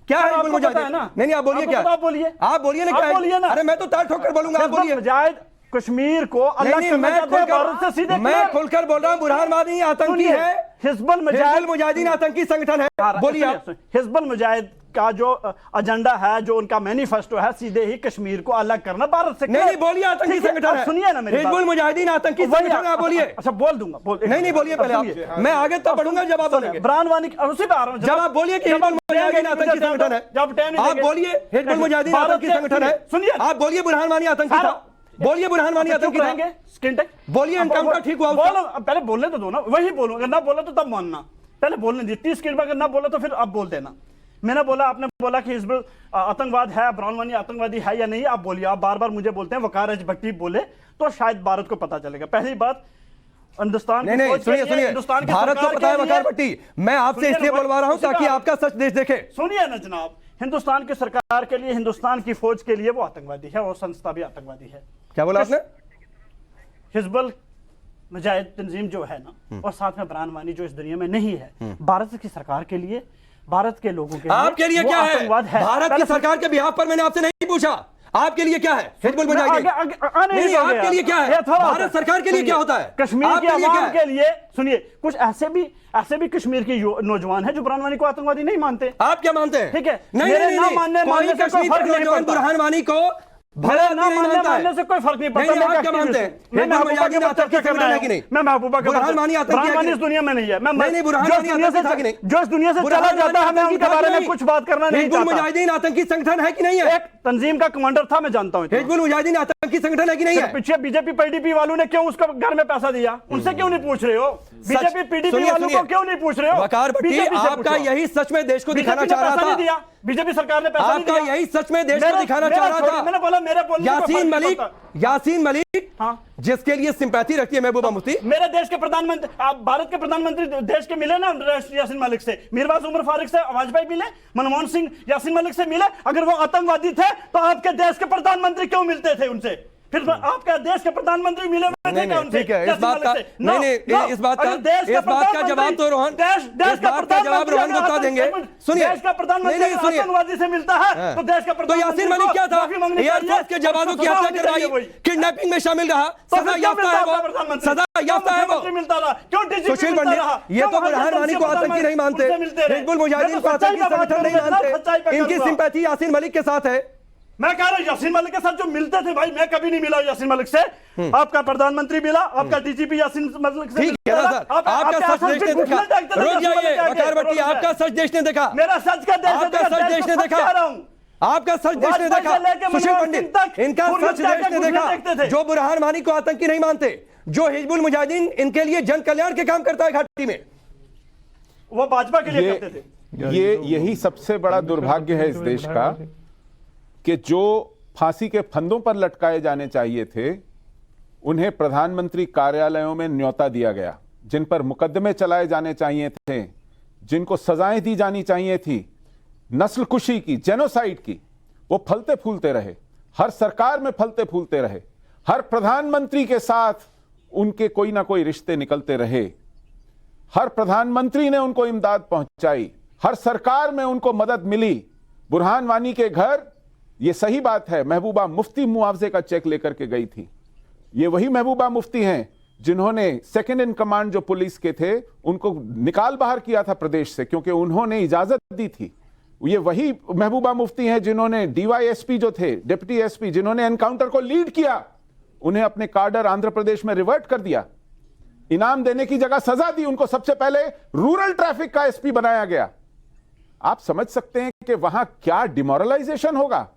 क्या है हिजबुल मुजाहिदीन? नहीं आप बोलिए क्या? आप बोलिए, आप बोलिए ना क्या है? अरे मैं तो तार ठोकर बोलूंगा, आप बोलिए। मुजाहिद कश्मीर को अलग करना चाहते हैं भारत से सीधे। मैं खुलकर बोल रहा हूं, बुरहान वानी आतंकी है, हिजबुल मुजाहिदीन आतंकी संगठन है। बोलिए आप। हिजबुल मुजाहिद का जो एजेंडा है, जो उनका मैनिफेस्टो है, सीधे ही कश्मीर को अलग करना भारत से। नहीं बोलिए, आतंकी संगठन है। सुनिए ना मेरी बात। हिजबुल मुजाहिदीन आतंकी संगठन है, बोलिए। अच्छा बोल दूंगा, नहीं बोलिए पहले आप, मैं आगे तो बढ़ूंगा जब आप बोलेंगे। इमरान वानी उसी पे आ रहा हूं, जब आप बोलिए कि हिजबुल मुजाहिदीन आतंकी संगठन है, आप बोलिए हिजबुल मुजाहिदीन आतंकी संगठन है, सुनिए आप बोलिए बुरहान वानी आतंकी था, बोलिए बुरहान वानी आतंकी था, बोलिए इनकाउंटर ठीक हुआ, पहले बोलने तो दो ना, वही बोलो, अगर ना बोला तो तब मानना, पहले बोलने दीजिए। 30 सेकंड में अगर ना बोला तो फिर आप बोल देना। मैंने बोला, आपने बोला कि हिजबुल आतंकवाद है, इमरान वानी आतंकवादी है या नहीं, आप बोलिए। आप बार बार मुझे बोलते हैं वकार भट्टी बोले तो शायद भारत को पता चलेगा। पहली बात, हिंदुस्तान नहीं सुनिए, भारत को पता है वकार भट्टी, मैं आपसे इसलिए बोलवा रहा हूं ताकि आपका सच देश देखे। सुनिए ना जनाब, हिंदुस्तान की सरकार के लिए, हिंदुस्तान की फौज के लिए वो आतंकवादी है, वो संस्था भी आतंकवादी है। क्या बोला आपने? हिजबुल मुजाहिद तंजीम जो है ना, और साथ में इमरान वानी जो इस दुनिया में नहीं है, भारत की सरकार के लिए, भारत के लोगों के लिए, आपके लिए क्या है? भारत की सरकार के बिहाफ पर मैंने आपसे नहीं पूछा, आपके लिए क्या है हिजबुल मुजाहिदीन? नहीं, आपके लिए क्या है? भारत सरकार के लिए क्या होता है? कश्मीर के अवाम के लिए। सुनिए, कुछ ऐसे भी कश्मीर के नौजवान हैं जो इमरान वानी को आतंकवादी नहीं मानते। आप क्या मानते हैं? ठीक है, नहीं, कोई कश्मीर के नौजवान बुरहान वानी को भला ना मानने से कोई फर्क नहीं पड़ता। नहीं, आप क्या मानते हैं? मैं महबूबा आतंकी संगठन है कि नहीं? मैं महबूबा का बुरहान वानी आतंकी है कि नहीं? इस दुनिया में नहीं है। नहीं, बुरहान वानी आतंकी था कि नहीं? जो इस दुनिया से चला जाता है, मैं उनके बारे में कुछ बात करना नहीं हिजबुल मुजाहिदीन आतंकी संगठन है कि नहीं है? एक तंजीम का कमांडर था, मैं जानता हूं। हिजबुल मुजाहिदीन आतंकी संगठन है कि नहीं है? पीछे बीजेपी पीडीपी वालों ने क्यों उसको घर में पैसा दिया? उनसे क्यों नहीं पूछ रहे हो? बीजेपी पीडीपी वालों को क्यों नहीं पूछ रहे हो? वकार भट्टी, आपका यही सच में देश को दिखाना चाह रहा था। बीजेपी सरकार ने पैसा नहीं दिया। आपका यही सच में देश को दिखाना चाह रहा था। मैंने बोला, मेरे बोलने यासीन मलिक, हाँ, जिसके लिए सिंपैथी रखती है महबूबा मुफ्ती। मेरे देश के प्रधानमंत्री, आप भारत के प्रधानमंत्री देश के मिले ना यासीन मलिक से, मीरवाज उमर फारूक से वाजपेयी मिले, मनमोहन सिंह यासीन मलिक से मिले। अगर वो आतंकवादी थे तो आपके देश के प्रधानमंत्री क्यों मिलते थे उनसे? फिर आपका देश के प्रधानमंत्री मिले हुए थे क्या उनसे? ठीक है, इस बात का इस बात का जवाब तो रोहन गुप्ता देंगे। सुनिए, देश का प्रधानमंत्री आतंकवादी से मिलता है तो देश का तो यासीन मलिक क्या था? एयरफोर्स के जवानों की हत्या करवाई, किडनैपिंग में शामिल रहा, सजा याफ्ता है वो, सजा याफ्ता है वो। मिलता रहा क्यों? सुशील पंडित, ये तो बुरहान वानी को आतंकी नहीं मानते, हिजबुल मुजाहिदीन को आतंकी संगठन नहीं मानते, इनकी सिंपैथी यासीन मलिक के साथ है। मैं कह रहा हूं यासीन मलिक के साथ जो मिलते थे भाई, मैं कभी नहीं मिला यासीन मलिक से। आपका प्रधानमंत्री मिला, आपका डीजीपी यासीन मलिक से। ठीक है ना सर, आपका सच देश ने देखा। रुक जाइए वकार भट्टी, आपका सच देश ने देखा। मेरा सच का देश, आपका सच देश ने देखा, आपका सच देश ने देखा। सुशील पंडित, इनका सच देश ने देखा, जो बुरहान वानी को आतंकी नहीं मानते, जो हिजबुल मुजाहिदीन इनके लिए जन कल्याण के काम करता है घाटी में, वो भाजपा के लिए करते थे। यही सबसे बड़ा दुर्भाग्य है इस देश का कि जो फांसी के फंदों पर लटकाए जाने चाहिए थे, उन्हें प्रधानमंत्री कार्यालयों में न्योता दिया गया। जिन पर मुकदमे चलाए जाने चाहिए थे, जिनको सजाएं दी जानी चाहिए थी, नस्लकुशी की, जेनोसाइड की, वो फलते फूलते रहे। हर सरकार में फलते फूलते रहे, हर प्रधानमंत्री के साथ उनके कोई ना कोई रिश्ते निकलते रहे, हर प्रधानमंत्री ने उनको इमदाद पहुंचाई, हर सरकार में उनको मदद मिली। बुरहान वानी के घर, ये सही बात है, महबूबा मुफ्ती मुआवजे का चेक लेकर के गई थी। ये वही महबूबा मुफ्ती हैं जिन्होंने सेकंड इन कमांड जो पुलिस के थे उनको निकाल बाहर किया था प्रदेश से, क्योंकि उन्होंने इजाजत दी थी। ये वही महबूबा मुफ्ती हैं जिन्होंने डीवाईएसपी जो थे, डिप्टी एसपी, जिन्होंने एनकाउंटर को लीड किया, उन्हें अपने कार्डर आंध्र प्रदेश में रिवर्ट कर दिया, इनाम देने की जगह सजा दी। उनको सबसे पहले रूरल ट्रैफिक का एसपी बनाया गया। आप समझ सकते हैं कि वहां क्या डिमोरलाइजेशन होगा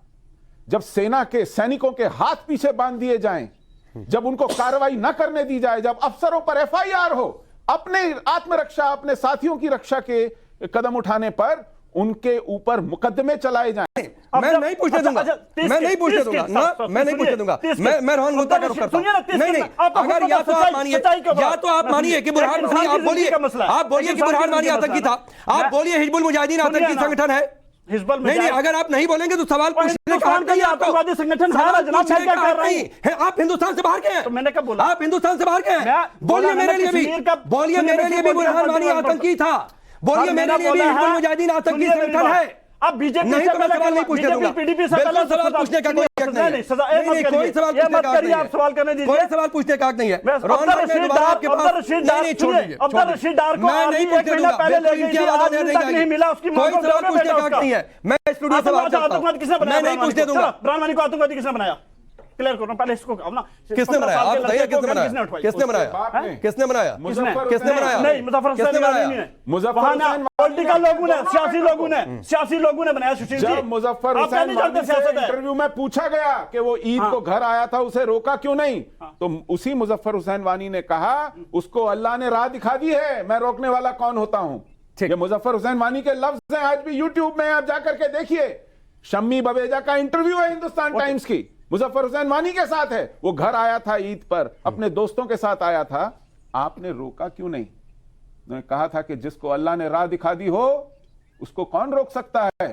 जब सेना के सैनिकों के हाथ पीछे बांध दिए जाएं, जब उनको कार्रवाई न करने दी जाए, जब अफसरों पर एफआईआर हो, अपने आत्मरक्षा, अपने साथियों की रक्षा के कदम उठाने पर उनके ऊपर मुकदमे चलाए जाएं। मैं नहीं पूछने दूंगा, मैं नहीं पूछने दूंगा ना, मैं नहीं पूछने दूंगा। मैं रोहन गुप्ता का रुख करता हूं। नहीं, अगर या तो आप मानिए कि बुरहान वानी, आप बोलिए कि बुरहान वानी आतंकी था, आप बोलिए हिजबुल मुजाहिदीन आतंकी संगठन है। नहीं, अगर आप नहीं बोलेंगे तो सवाल पूछने का हक नहीं है आपको। आतंकवादी संगठन है जनाब, मैं क्या कर रही है? आप हिंदुस्तान से बाहर के हैं। तो मैंने कब बोला? आप हिंदुस्तान से बाहर के हैं। बोलिए मेरे लिए भी, बोलिए मेरे लिए भी बुरहान वानी आतंकी था, बोलिए मेरे लिए भी हिजबुल मुजाहिदीन आतंकी संगठन है। आप बीजेपी नहीं से तो मैं पहले सवाल नहीं पूछने दूंगा। पीडीपी से बिल्कुल पहले सवाल पूछने का कोई हक नहीं है। सजा नहीं, कोई सवाल पूछने का हक नहीं है। आप सवाल करने दीजिए। कोई सवाल पूछने का हक नहीं है। रोहन भाई, मैं दोबारा आपके पास नहीं छोड़ दीजिए। अब्दुल रशीद डार को मैं नहीं पूछने दूंगा। पहले ले गई थी, आज तक नहीं मिला, उसकी कोई सवाल पूछने का हक नहीं है। मैं स्टूडियो से बात करता हूं। आतंकवादी किसने बनाया? मैं नहीं पूछने दूंगा। ब्राह्मणी को आतंकवादी किसने बनाया? क्लियर करो पहले इसको ना। किसने बनाया? आप बताइए किसने बनाया? किसने बनाया? किसने बनाया? किसने बनाया? नहीं, मुजफ्फर किसने बनाया? पॉलिटिकल लोगों ने, सियासी लोगों ने बनाया। सुशील जी, जब मुजफ्फर आप नहीं जानते हुसैन सियासत है। इंटरव्यू में पूछा गया कि वो ईद को घर आया था, उसे रोका क्यों नहीं, तो उसी मुजफ्फर हुसैन वानी ने कहा उसको अल्लाह ने राह दिखा दी है, मैं रोकने वाला कौन होता हूं। ये मुजफ्फर हुसैन वानी के लफ्ज हैं, आज भी यूट्यूब में आप जाकर के देखिए। शम्मी बवेजा का इंटरव्यू है हिंदुस्तान टाइम्स की, मुजफ्फर हुसैन वानी के साथ है। वो घर आया था ईद पर, अपने दोस्तों के साथ आया था, आपने रोका क्यों नहीं? उन्होंने कहा था कि जिसको अल्लाह ने राह दिखा दी हो उसको कौन रोक सकता है।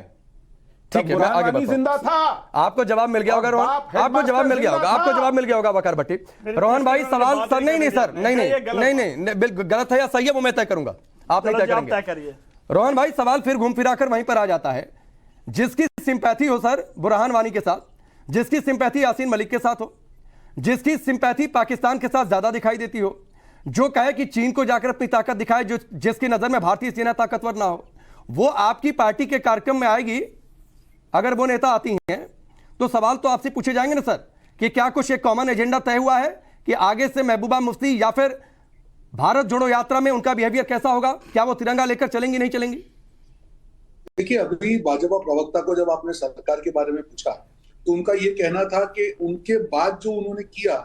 ठीक है, मैं आगे बढ़ता हूं। जिंदा था। आपको जवाब मिल गया होगा रोहन, आपको जवाब मिल गया होगा, आपको जवाब मिल गया होगा वकार भट्टी। रोहन भाई सवाल सर, नहीं सर, नहीं बिल्कुल गलत है या सही है वो मैं तय करूंगा, आप नहीं तय करेंगे। रोहन भाई सवाल फिर घूम फिरा कर वहीं पर आ जाता है, जिसकी सिंपैथी हो सर बुरहान वानी के साथ, जिसकी सिंपैथी यासीन मलिक के साथ हो, जिसकी सिंपैथी पाकिस्तान के साथ ज्यादा दिखाई देती हो, जो कहे कि चीन को जाकर अपनी ताकत दिखाए, जो जिसकी नजर में भारतीय सेना ताकतवर ना हो, वो आपकी पार्टी के कार्यक्रम में आएगी। अगर वो नेता आती हैं तो सवाल तो आपसे पूछे जाएंगे ना सर कि क्या कुछ एक कॉमन एजेंडा तय हुआ है कि आगे से महबूबा मुफ्ती या फिर भारत जोड़ो यात्रा में उनका बिहेवियर कैसा होगा, क्या वो तिरंगा लेकर चलेंगी नहीं चलेंगी? देखिए, अभी भाजपा प्रवक्ता को जब आपने सरकार के बारे में पूछा तो उनका ये कहना था कि उनके बाद जो उन्होंने किया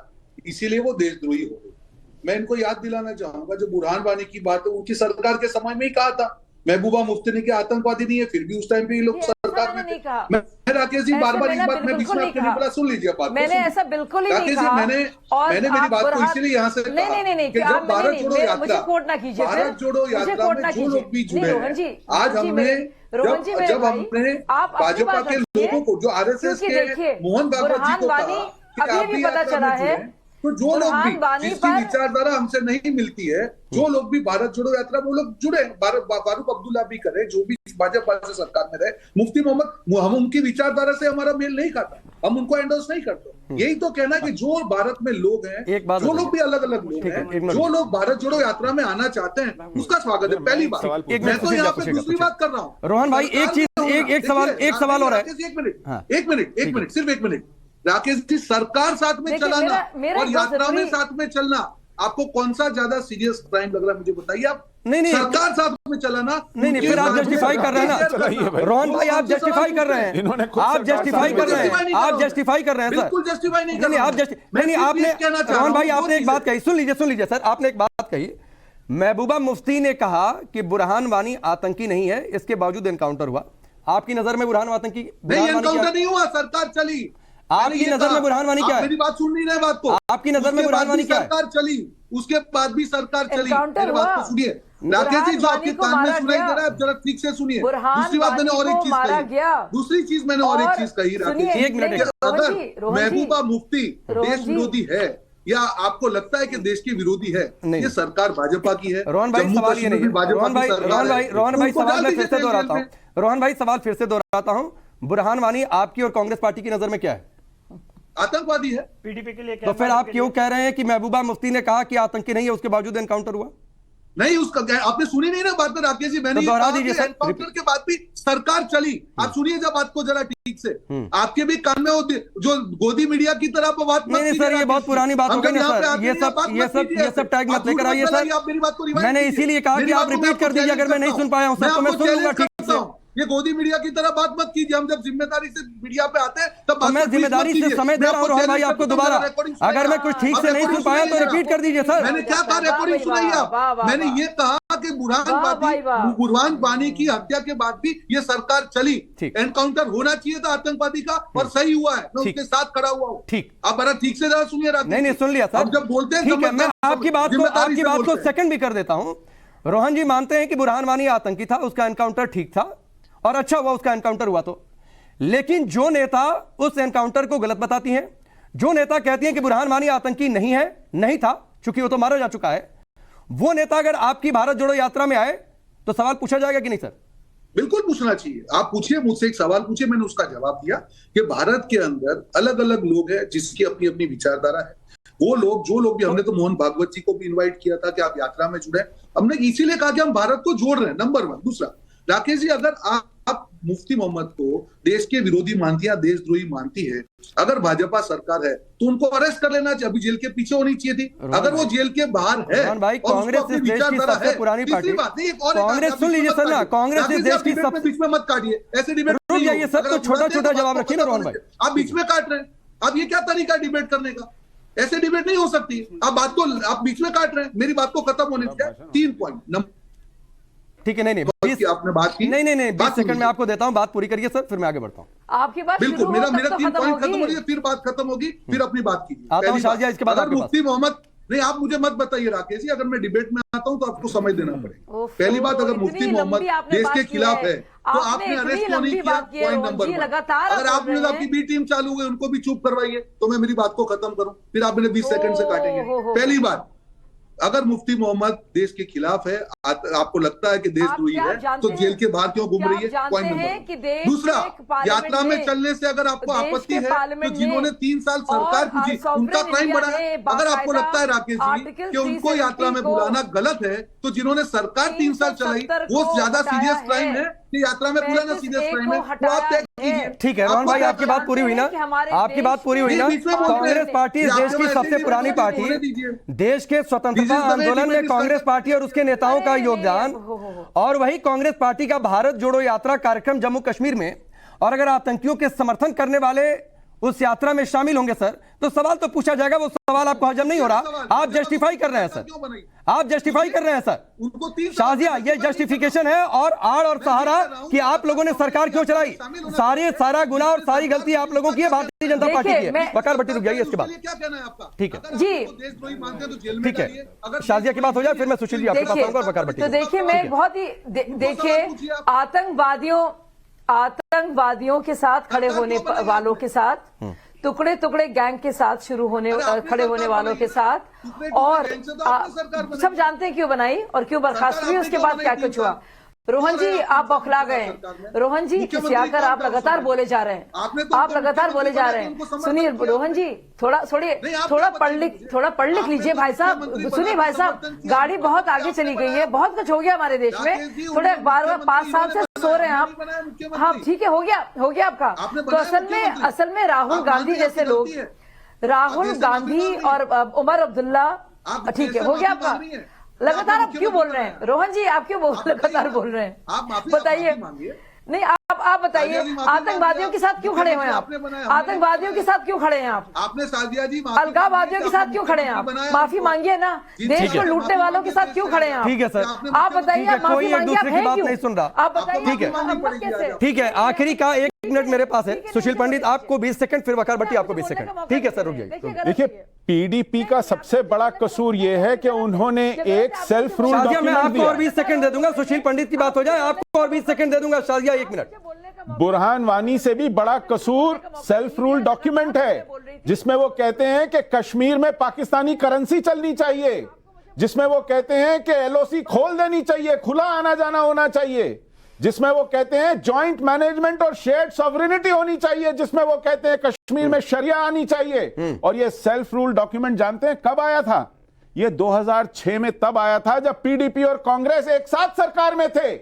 इसीलिए वो देशद्रोही हो गए। मैं इनको याद दिलाना चाहूंगा, जब बुरहान वानी की बात है उनकी सरकार के समय में ही कहा था महबूबा मुफ्ती ने कि आतंकवादी नहीं है, फिर भी उस टाइम पे ये लोग सरकार में थे। मैं राकेश जी बार-बार इस बात में बीच में आपके नहीं बोला, सुन लीजिए बात। मैंने ऐसा बिल्कुल ही नहीं कहा। मैंने मेरी बात को इसीलिए यहाँ से कहा कि जब भारत जोड़ो यात्रा, भारत जोड़ो यात्रा में जो लोग भी जुड़े हैं, आज हमने जब हमने भाजपा के लोगों को, जो आरएसएस के मोहन भागवत जी को कहा अभी भी पता चला है, तो जो लोग भी जिसकी विचारधारा हमसे नहीं मिलती है, जो लोग भी भारत जोड़ो यात्रा वो लोग जुड़े, फारूक अब्दुल्ला भी करे, जो भी भाजपा से सरकार में रहे, मुफ्ती मोहम्मद, हम उनकी विचारधारा से हमारा मेल नहीं खाता, हम उनको एंडोर्स नहीं करते। यही तो कहना कि जो भारत में लोग हैं, जो लोग भी अलग अलग लोग हैं, जो लोग भारत जोड़ो यात्रा में आना चाहते हैं, उसका स्वागत है। पहली बात, मैं तो यहाँ पे दूसरी बात कर रहा हूँ। रोहन भाई एक चीज, एक सवाल हो रहा है। एक मिनट, सिर्फ एक मिनट। राकेश जी, सरकार साथ में चलाना और यात्रा में साथ में चलना, आपको कौन सा ज्यादा सीरियस क्राइम लग रहा है मुझे बताइए आप? नहीं सरकार साथ में चलाना, नहीं फिर आप जस्टिफाई कर रहे हैं ना रोहन भाई, आप जस्टिफाई कर रहे हैं, आप जस्टिफाई कर रहे हैं, आप जस्टिफाई कर रहे हैं सर, बिल्कुल जस्टिफाई नहीं, नहीं आप नहीं, आपने रोहन भाई आपने एक बात कही, सुन लीजिए सर, आपने एक बात कही, महबूबा मुफ्ती ने कहा कि बुरहान वानी आतंकी नहीं है, इसके बावजूद एनकाउंटर हुआ। आपकी नजर में बुरहान आतंकी नहीं? एनकाउंटर नहीं हुआ, सरकार चली। आपकी नजर में बुरहान वानी क्या है? मेरी बात सुन नहीं रहे बात को। आपकी नजर में बुरहान वानी क्या है? सरकार चली, उसके बाद भी सरकार चली। मेरी बात को सुनिए राकेश जी, जो आपके कान में सुनाई दे रहा है, जरा ठीक से सुनिए। दूसरी बात मैंने और एक चीज कही, दूसरी चीज मैंने और एक चीज कही राकेश जी, एक मिनट, अगर महबूबा मुफ्ती देश विरोधी है या आपको लगता है कि देश की विरोधी है, ये सरकार भाजपा की है। रोहन भाई सवाल ये नहीं है, रोहन भाई सवाल मैं फिर से दोहराता हूँ, रोहन भाई सवाल फिर से दोहराता हूँ, बुरहान वानी आपकी और कांग्रेस पार्टी की नजर में क्या है? आतंकवादी है। पीडीपी के लिए तो फिर आप क्यों कह रहे हैं कि महबूबा मुफ्ती ने कहा कि आतंकी नहीं है, उसके बावजूद एनकाउंटर हुआ? नहीं, उसका आपने सुनी नहीं ना बात में राकेश जी, मैंने दोहरा दीजिए सर। एनकाउंटर के बाद भी सरकार चली। आप सुनिए जब बात को जरा ठीक से, आपके भी कान में होती जो गोदी मीडिया की तरह बात मत नहीं सर, ये बहुत पुरानी बात हो गई ना सर, ये सब टैग मत लेकर आइए सर। आप मेरी बात को मैंने इसीलिए कहा कि आप रिपीट कर दीजिए, अगर मैं नहीं सुन पाया हूं सर तो मैं सुन लूंगा ठीक से। ये गोदी मीडिया की तरह बात मत कीजिए, हम जब जिम्मेदारी से मीडिया पे आते हैं तब मैं जिम्मेदारी से समय दे रहा हूं रोहन भाई आपको दोबारा, अगर मैं कुछ ठीक से नहीं सुन पाया तो रिपीट कर दीजिए सर। मैंने क्या कहा, रिकॉर्डिंग सुनाइए आप। मैंने ये कहा कि बुरहान वानी की हत्या के बाद भी ये सरकार चली, एनकाउंटर होना चाहिए था आतंकवादी का और सही हुआ है, मैं उसके साथ खड़ा हुआ हूँ। ठीक, आप बड़ा ठीक से जरा सुनिए। नहीं सुन लिया सर, जब बोलते हैं ठीक है, मैं आपकी बात को सेकंड भी कर देता हूं। रोहन जी मानते हैं कि बुरहान वानी आतंकी था, उसका एनकाउंटर ठीक था और अच्छा हुआ उसका एनकाउंटर हुआ तो, लेकिन जो नेता उस एनकाउंटर को गलत बताती हैं, जो नेता कहती हैं कि बुरहान वानी आतंकी नहीं है, नहीं था चूंकि वो तो मारा जा चुका है, वो नेता अगर आपकी भारत जोड़ो यात्रा में आए तो सवाल पूछा जाएगा कि नहीं सर? बिल्कुल पूछना चाहिए। आप पूछिए मुझसे, एक सवाल पूछिए, मैंने उसका जवाब दिया कि भारत के अंदर अलग अलग लोग हैं जिसकी अपनी अपनी विचारधारा है। वो लोग, जो लोग भी, हमने तो मोहन भागवत जी को भी इनवाइट किया था कि आप यात्रा में जुड़े, हमने इसीलिए कहा कि हम भारत को जोड़ रहे हैं, नंबर 1। दूसरा, राकेश जी, अगर आप मुफ्ती मोहम्मद को देश के विरोधी मानती है, देशद्रोही मानती है, अगर भाजपा सरकार है तो उनको अरेस्ट कर लेना चाहिए, अभी जेल के पीछे होनी चाहिए थी। अगर वो जेल के बाहर है भाई, कांग्रेस इस देश की सबसे पुरानी पार्टी। कांग्रेस, सुन लीजिए सर ना, कांग्रेस इस देश की सबसे, बीच में मत काटिए, ऐसे डिबेट रुक जाइए सर, तो छोटा छोटा जवाब रखिए ना रोहन भाई। आप बीच में काट रहे हैं, अब ये क्या तरीका है डिबेट करने का? ऐसे डिबेट नहीं हो सकती। आप बीच में काट रहे हैं, मेरी बात को खत्म होने दीजिए। 3 पॉइंट, ठीक है। नहीं आपने बात की, नहीं 20 सेकंड में आपको देता हूं, बात पूरी करिए सर, फिर मैं आगे बढ़ता हूं। आपकी बात बिल्कुल, मेरा 3 पॉइंट खत्म हो रही है, फिर बात खत्म होगी, फिर अपनी बात कीजिए। आता हूं शाहजिया, इसके बाद अगर मुफ्ती मोहम्मद, नहीं आप मुझे मत बताइए राकेश जी, अगर मैं डिबेट में आता हूं तो आपको समझ देना पड़ेगा। पहली बात, अगर मुफ्ती मोहम्मद देश के खिलाफ है तो आपने अरेस्ट क्यों नहीं किया? Point number 1। अगर आपने आपकी बी टीम चालू हुई, उनको भी चुप करवाइए, तो मैं मेरी बात को खत्म करूं, फिर आप मेरे 20 सेकंड से काटेंगे। पहली बात, अगर मुफ्ती मोहम्मद देश के खिलाफ है, आपको लगता है कि देशद्रोही है, तो जेल के बाहर क्यों घूम रही है? Point number 2। दूसरा, यात्रा में चलने से अगर आपको आपत्ति है तो जिन्होंने 3 साल सरकार पूछी उनका क्राइम बढ़ा है। अगर आपको लगता है राकेश जी कि उनको यात्रा में बुलाना गलत है, तो जिन्होंने सरकार 3 साल चलाई वो ज्यादा सीरियस क्राइम है कि यात्रा में बुलाना सीरियस क्राइम है, वो आप तय कीजिए। ठीक है रोहन भाई, आपकी बात पूरी हुई ना? आपकी बात पूरी हुई ना? कांग्रेस पार्टी इस देश की सबसे पुरानी पार्टी है। देश के स्वतंत्रता आंदोलन में कांग्रेस पार्टी और उसके नेताओं का योगदान, और वही कांग्रेस पार्टी का भारत जोड़ो यात्रा कार्यक्रम जम्मू कश्मीर में, और अगर आतंकियों के समर्थन करने वाले उस यात्रा में शामिल होंगे सर, तो सवाल तो पूछा जाएगा। वो सवाल आपको हजम नहीं हो रहा, आप जस्टिफाई कर रहे हैं सर, आप जस्टिफाई कर रहे हैं सर। शाहजिया, ये जस्टिफिकेशन है और आड़ और सहारा कि आप लोगों ने सरकार क्यों चलाई। सारा गुनाह और सारी गलती आप लोगों की है, भारतीय जनता पार्टी की है। वकार भट्टी रुक जाइए, इसके बाद क्या कहना है आपका? ठीक है जी, ठीक है। शाहजिया की बात हो जाए, फिर मैं सुशील जी आपके पास आऊंगा और वकार भट्टी। तो देखिए, मैं बहुत ही देखिए, आतंकवादियों के साथ खड़े होने वालों के साथ, टुकड़े टुकड़े गैंग के साथ खड़े होने वालों के साथ, और सब जानते हैं क्यों बनाई और क्यों बर्खास्त हुई, उसके बाद क्या कुछ हुआ। रोहन जी, आप बौखला गए। रोहन जी, खिसियाकर आप लगातार बोले जा रहे हैं, आप लगातार बोले जा रहे हैं। सुनिए रोहन जी, थोड़ा पढ़ लिख लीजिए भाई साहब। सुनिए भाई साहब, गाड़ी बहुत आगे चली गई है, बहुत कुछ हो गया हमारे देश में। थोड़े 5 साल से सो रहे हैं आप। हाँ ठीक है, हो गया आपका। तो असल में राहुल गांधी जैसे लोग, राहुल गांधी और उमर अब्दुल्ला, ठीक है, हो गया आपका। लगातार आप क्यों बोल रहे हैं रोहन जी, आप क्यों लगातार बोल रहे हैं? बताइए। नहीं, आप बताइए, आतंकवादियों के साथ क्यों खड़े हुए हैं आप? आतंकवादियों के साथ क्यों खड़े हैं आप? आपने साजिया जी, अलगाववादियों के साथ क्यों खड़े हैं आप? माफी मांगिए ना। देश को लूटने वालों के साथ क्यों खड़े हैं आप? ठीक है सर, आप बताइए, कोई एक दूसरे की बात नहीं सुन रहा। आप बताइए, ठीक है, ठीक है। आखिरी का 1 मिनट मेरे पास है। सुशील पंडित आपको 20 सेकंड, फिर वकार भट्टी आपको 20 सेकंड। ठीक है सर, रुक जाइए। देखिए, पीडीपी का सबसे बड़ा कसूर यह है कि उन्होंने एक सेल्फ रूल शाहजिया, मैं डॉक्यूमेंट आपको दिया। और 20 सेकंड दे दूंगा। सुशील पंडित की बात हो जाए, आपको और 20 सेकंड दे दूंगा। शाहजिया 1 मिनट। बुरहान वानी से भी बड़ा कसूर सेल्फ रूल डॉक्यूमेंट है, जिसमें वो कहते हैं कि कश्मीर में पाकिस्तानी करेंसी चलनी चाहिए, जिसमें वो कहते हैं कि एलओसी खोल देनी चाहिए, खुला आना जाना होना चाहिए, जिसमें वो कहते हैं जॉइंट मैनेजमेंट और शेयर्ड सॉवरेनिटी होनी चाहिए, जिसमें वो कहते हैं कश्मीर में शरिया आनी चाहिए। और ये सेल्फ रूल डॉक्यूमेंट जानते हैं कब आया था? ये 2006 में तब आया था जब पीडीपी और कांग्रेस एक साथ सरकार में थे।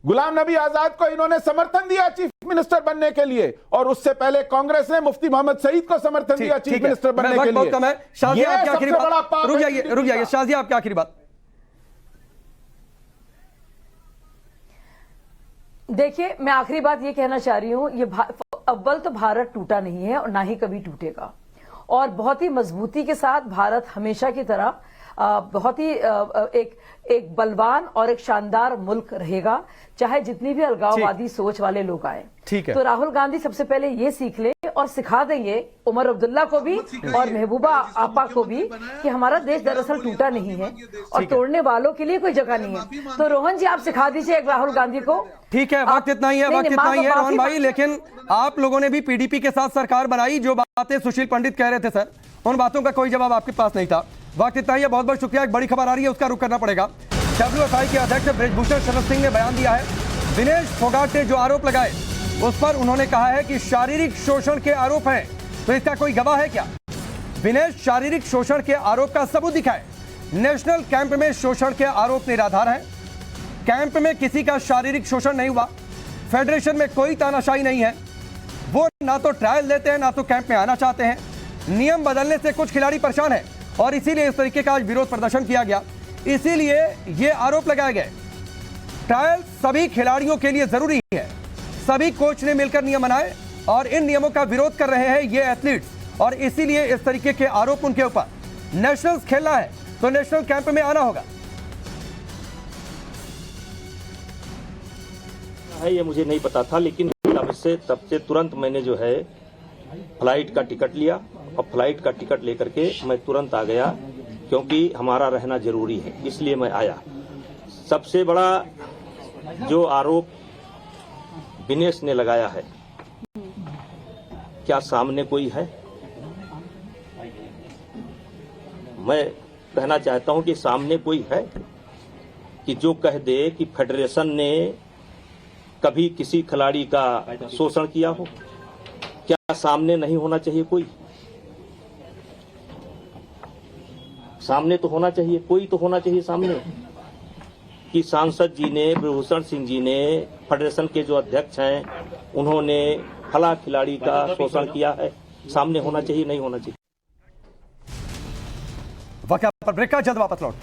गुलाम नबी आजाद को इन्होंने समर्थन दिया चीफ मिनिस्टर बनने के लिए, और उससे पहले कांग्रेस ने मुफ्ती मोहम्मद सईद को समर्थन दिया चीफ मिनिस्टर बनने के लिए। शाहजिया, आपकी आखिरी बात। रुक जाइए शाहजिया, आपकी आखिरी बात। देखिए, मैं आखिरी बात ये कहना चाह रही हूं, ये अव्वल तो भारत टूटा नहीं है और ना ही कभी टूटेगा, और बहुत ही मजबूती के साथ भारत हमेशा की तरह बहुत ही एक बलवान और एक शानदार मुल्क रहेगा, चाहे जितनी भी अलगाववादी सोच वाले लोग आए। ठीक है। तो राहुल गांधी सबसे पहले ये सीख ले और सिखा देंगे उमर अब्दुल्ला को भी और महबूबा आपा को भी कि हमारा देश दरअसल टूटा नहीं है और तोड़ने वालों के लिए कोई जगह नहीं है। तो रोहन जी, आप सिखा दीजिए एक राहुल गांधी को। ठीक है, वक्त इतना ही है, वक्त इतना ही है रोहन भाई। लेकिन आप लोगों ने भी पीडीपी के साथ सरकार बनाई, जो बातें सुशील पंडित कह रहे थे सर, उन बातों का कोई जवाब आपके पास नहीं था। वक्त इतना ही है, बहुत बहुत शुक्रिया। एक बड़ी खबर आ रही है, उसका रुख करना पड़ेगा। डब्ल्यूएफआई के अध्यक्ष ब्रजभूषण शरण सिंह ने बयान दिया है। विनेश फोगाट ने जो आरोप लगाए उस पर उन्होंने कहा है कि शारीरिक शोषण के आरोप हैं, तो इसका कोई गवाह है क्या? विनेश शारीरिक शोषण के आरोप का सबूत दिखाए। नेशनल कैंप में शोषण के आरोप निराधार हैं। कैंप में किसी का शारीरिक शोषण नहीं हुआ। फेडरेशन में कोई तानाशाही नहीं है। वो ना तो ट्रायल देते हैं ना तो कैंप में आना चाहते हैं। नियम बदलने से कुछ खिलाड़ी परेशान हैं और इसीलिए इस तरीके का आज विरोध प्रदर्शन किया गया, इसीलिए ये आरोप लगाए गए। ट्रायल सभी खिलाड़ियों के लिए जरूरी है। सभी कोच ने मिलकर नियम बनाए और इन नियमों का विरोध कर रहे हैं ये एथलीट्स, और इसीलिए इस तरीके के आरोप उनके ऊपर। नेशनल्स खेलना है तो नेशनल कैंप में आना होगा। है ये मुझे नहीं पता था, लेकिन तब से तुरंत मैंने जो है फ्लाइट का टिकट लिया और फ्लाइट का टिकट लेकर के मैं तुरंत आ गया, क्योंकि हमारा रहना जरूरी है, इसलिए मैं आया। सबसे बड़ा जो आरोप विनेश ने लगाया है, क्या सामने कोई है? मैं कहना चाहता हूं कि सामने कोई है कि जो कह दे कि फेडरेशन ने कभी किसी खिलाड़ी का शोषण किया हो? क्या सामने नहीं होना चाहिए कोई? सामने तो होना चाहिए, कोई तो होना चाहिए सामने, कि सांसद जी ने, ब्रजभूषण सिंह जी ने, फेडरेशन के जो अध्यक्ष हैं, उन्होंने फला खिलाड़ी का शोषण किया है। सामने होना चाहिए, नहीं होना चाहिए। वाकया पर ब्रेक का, जल्द वापस लौट।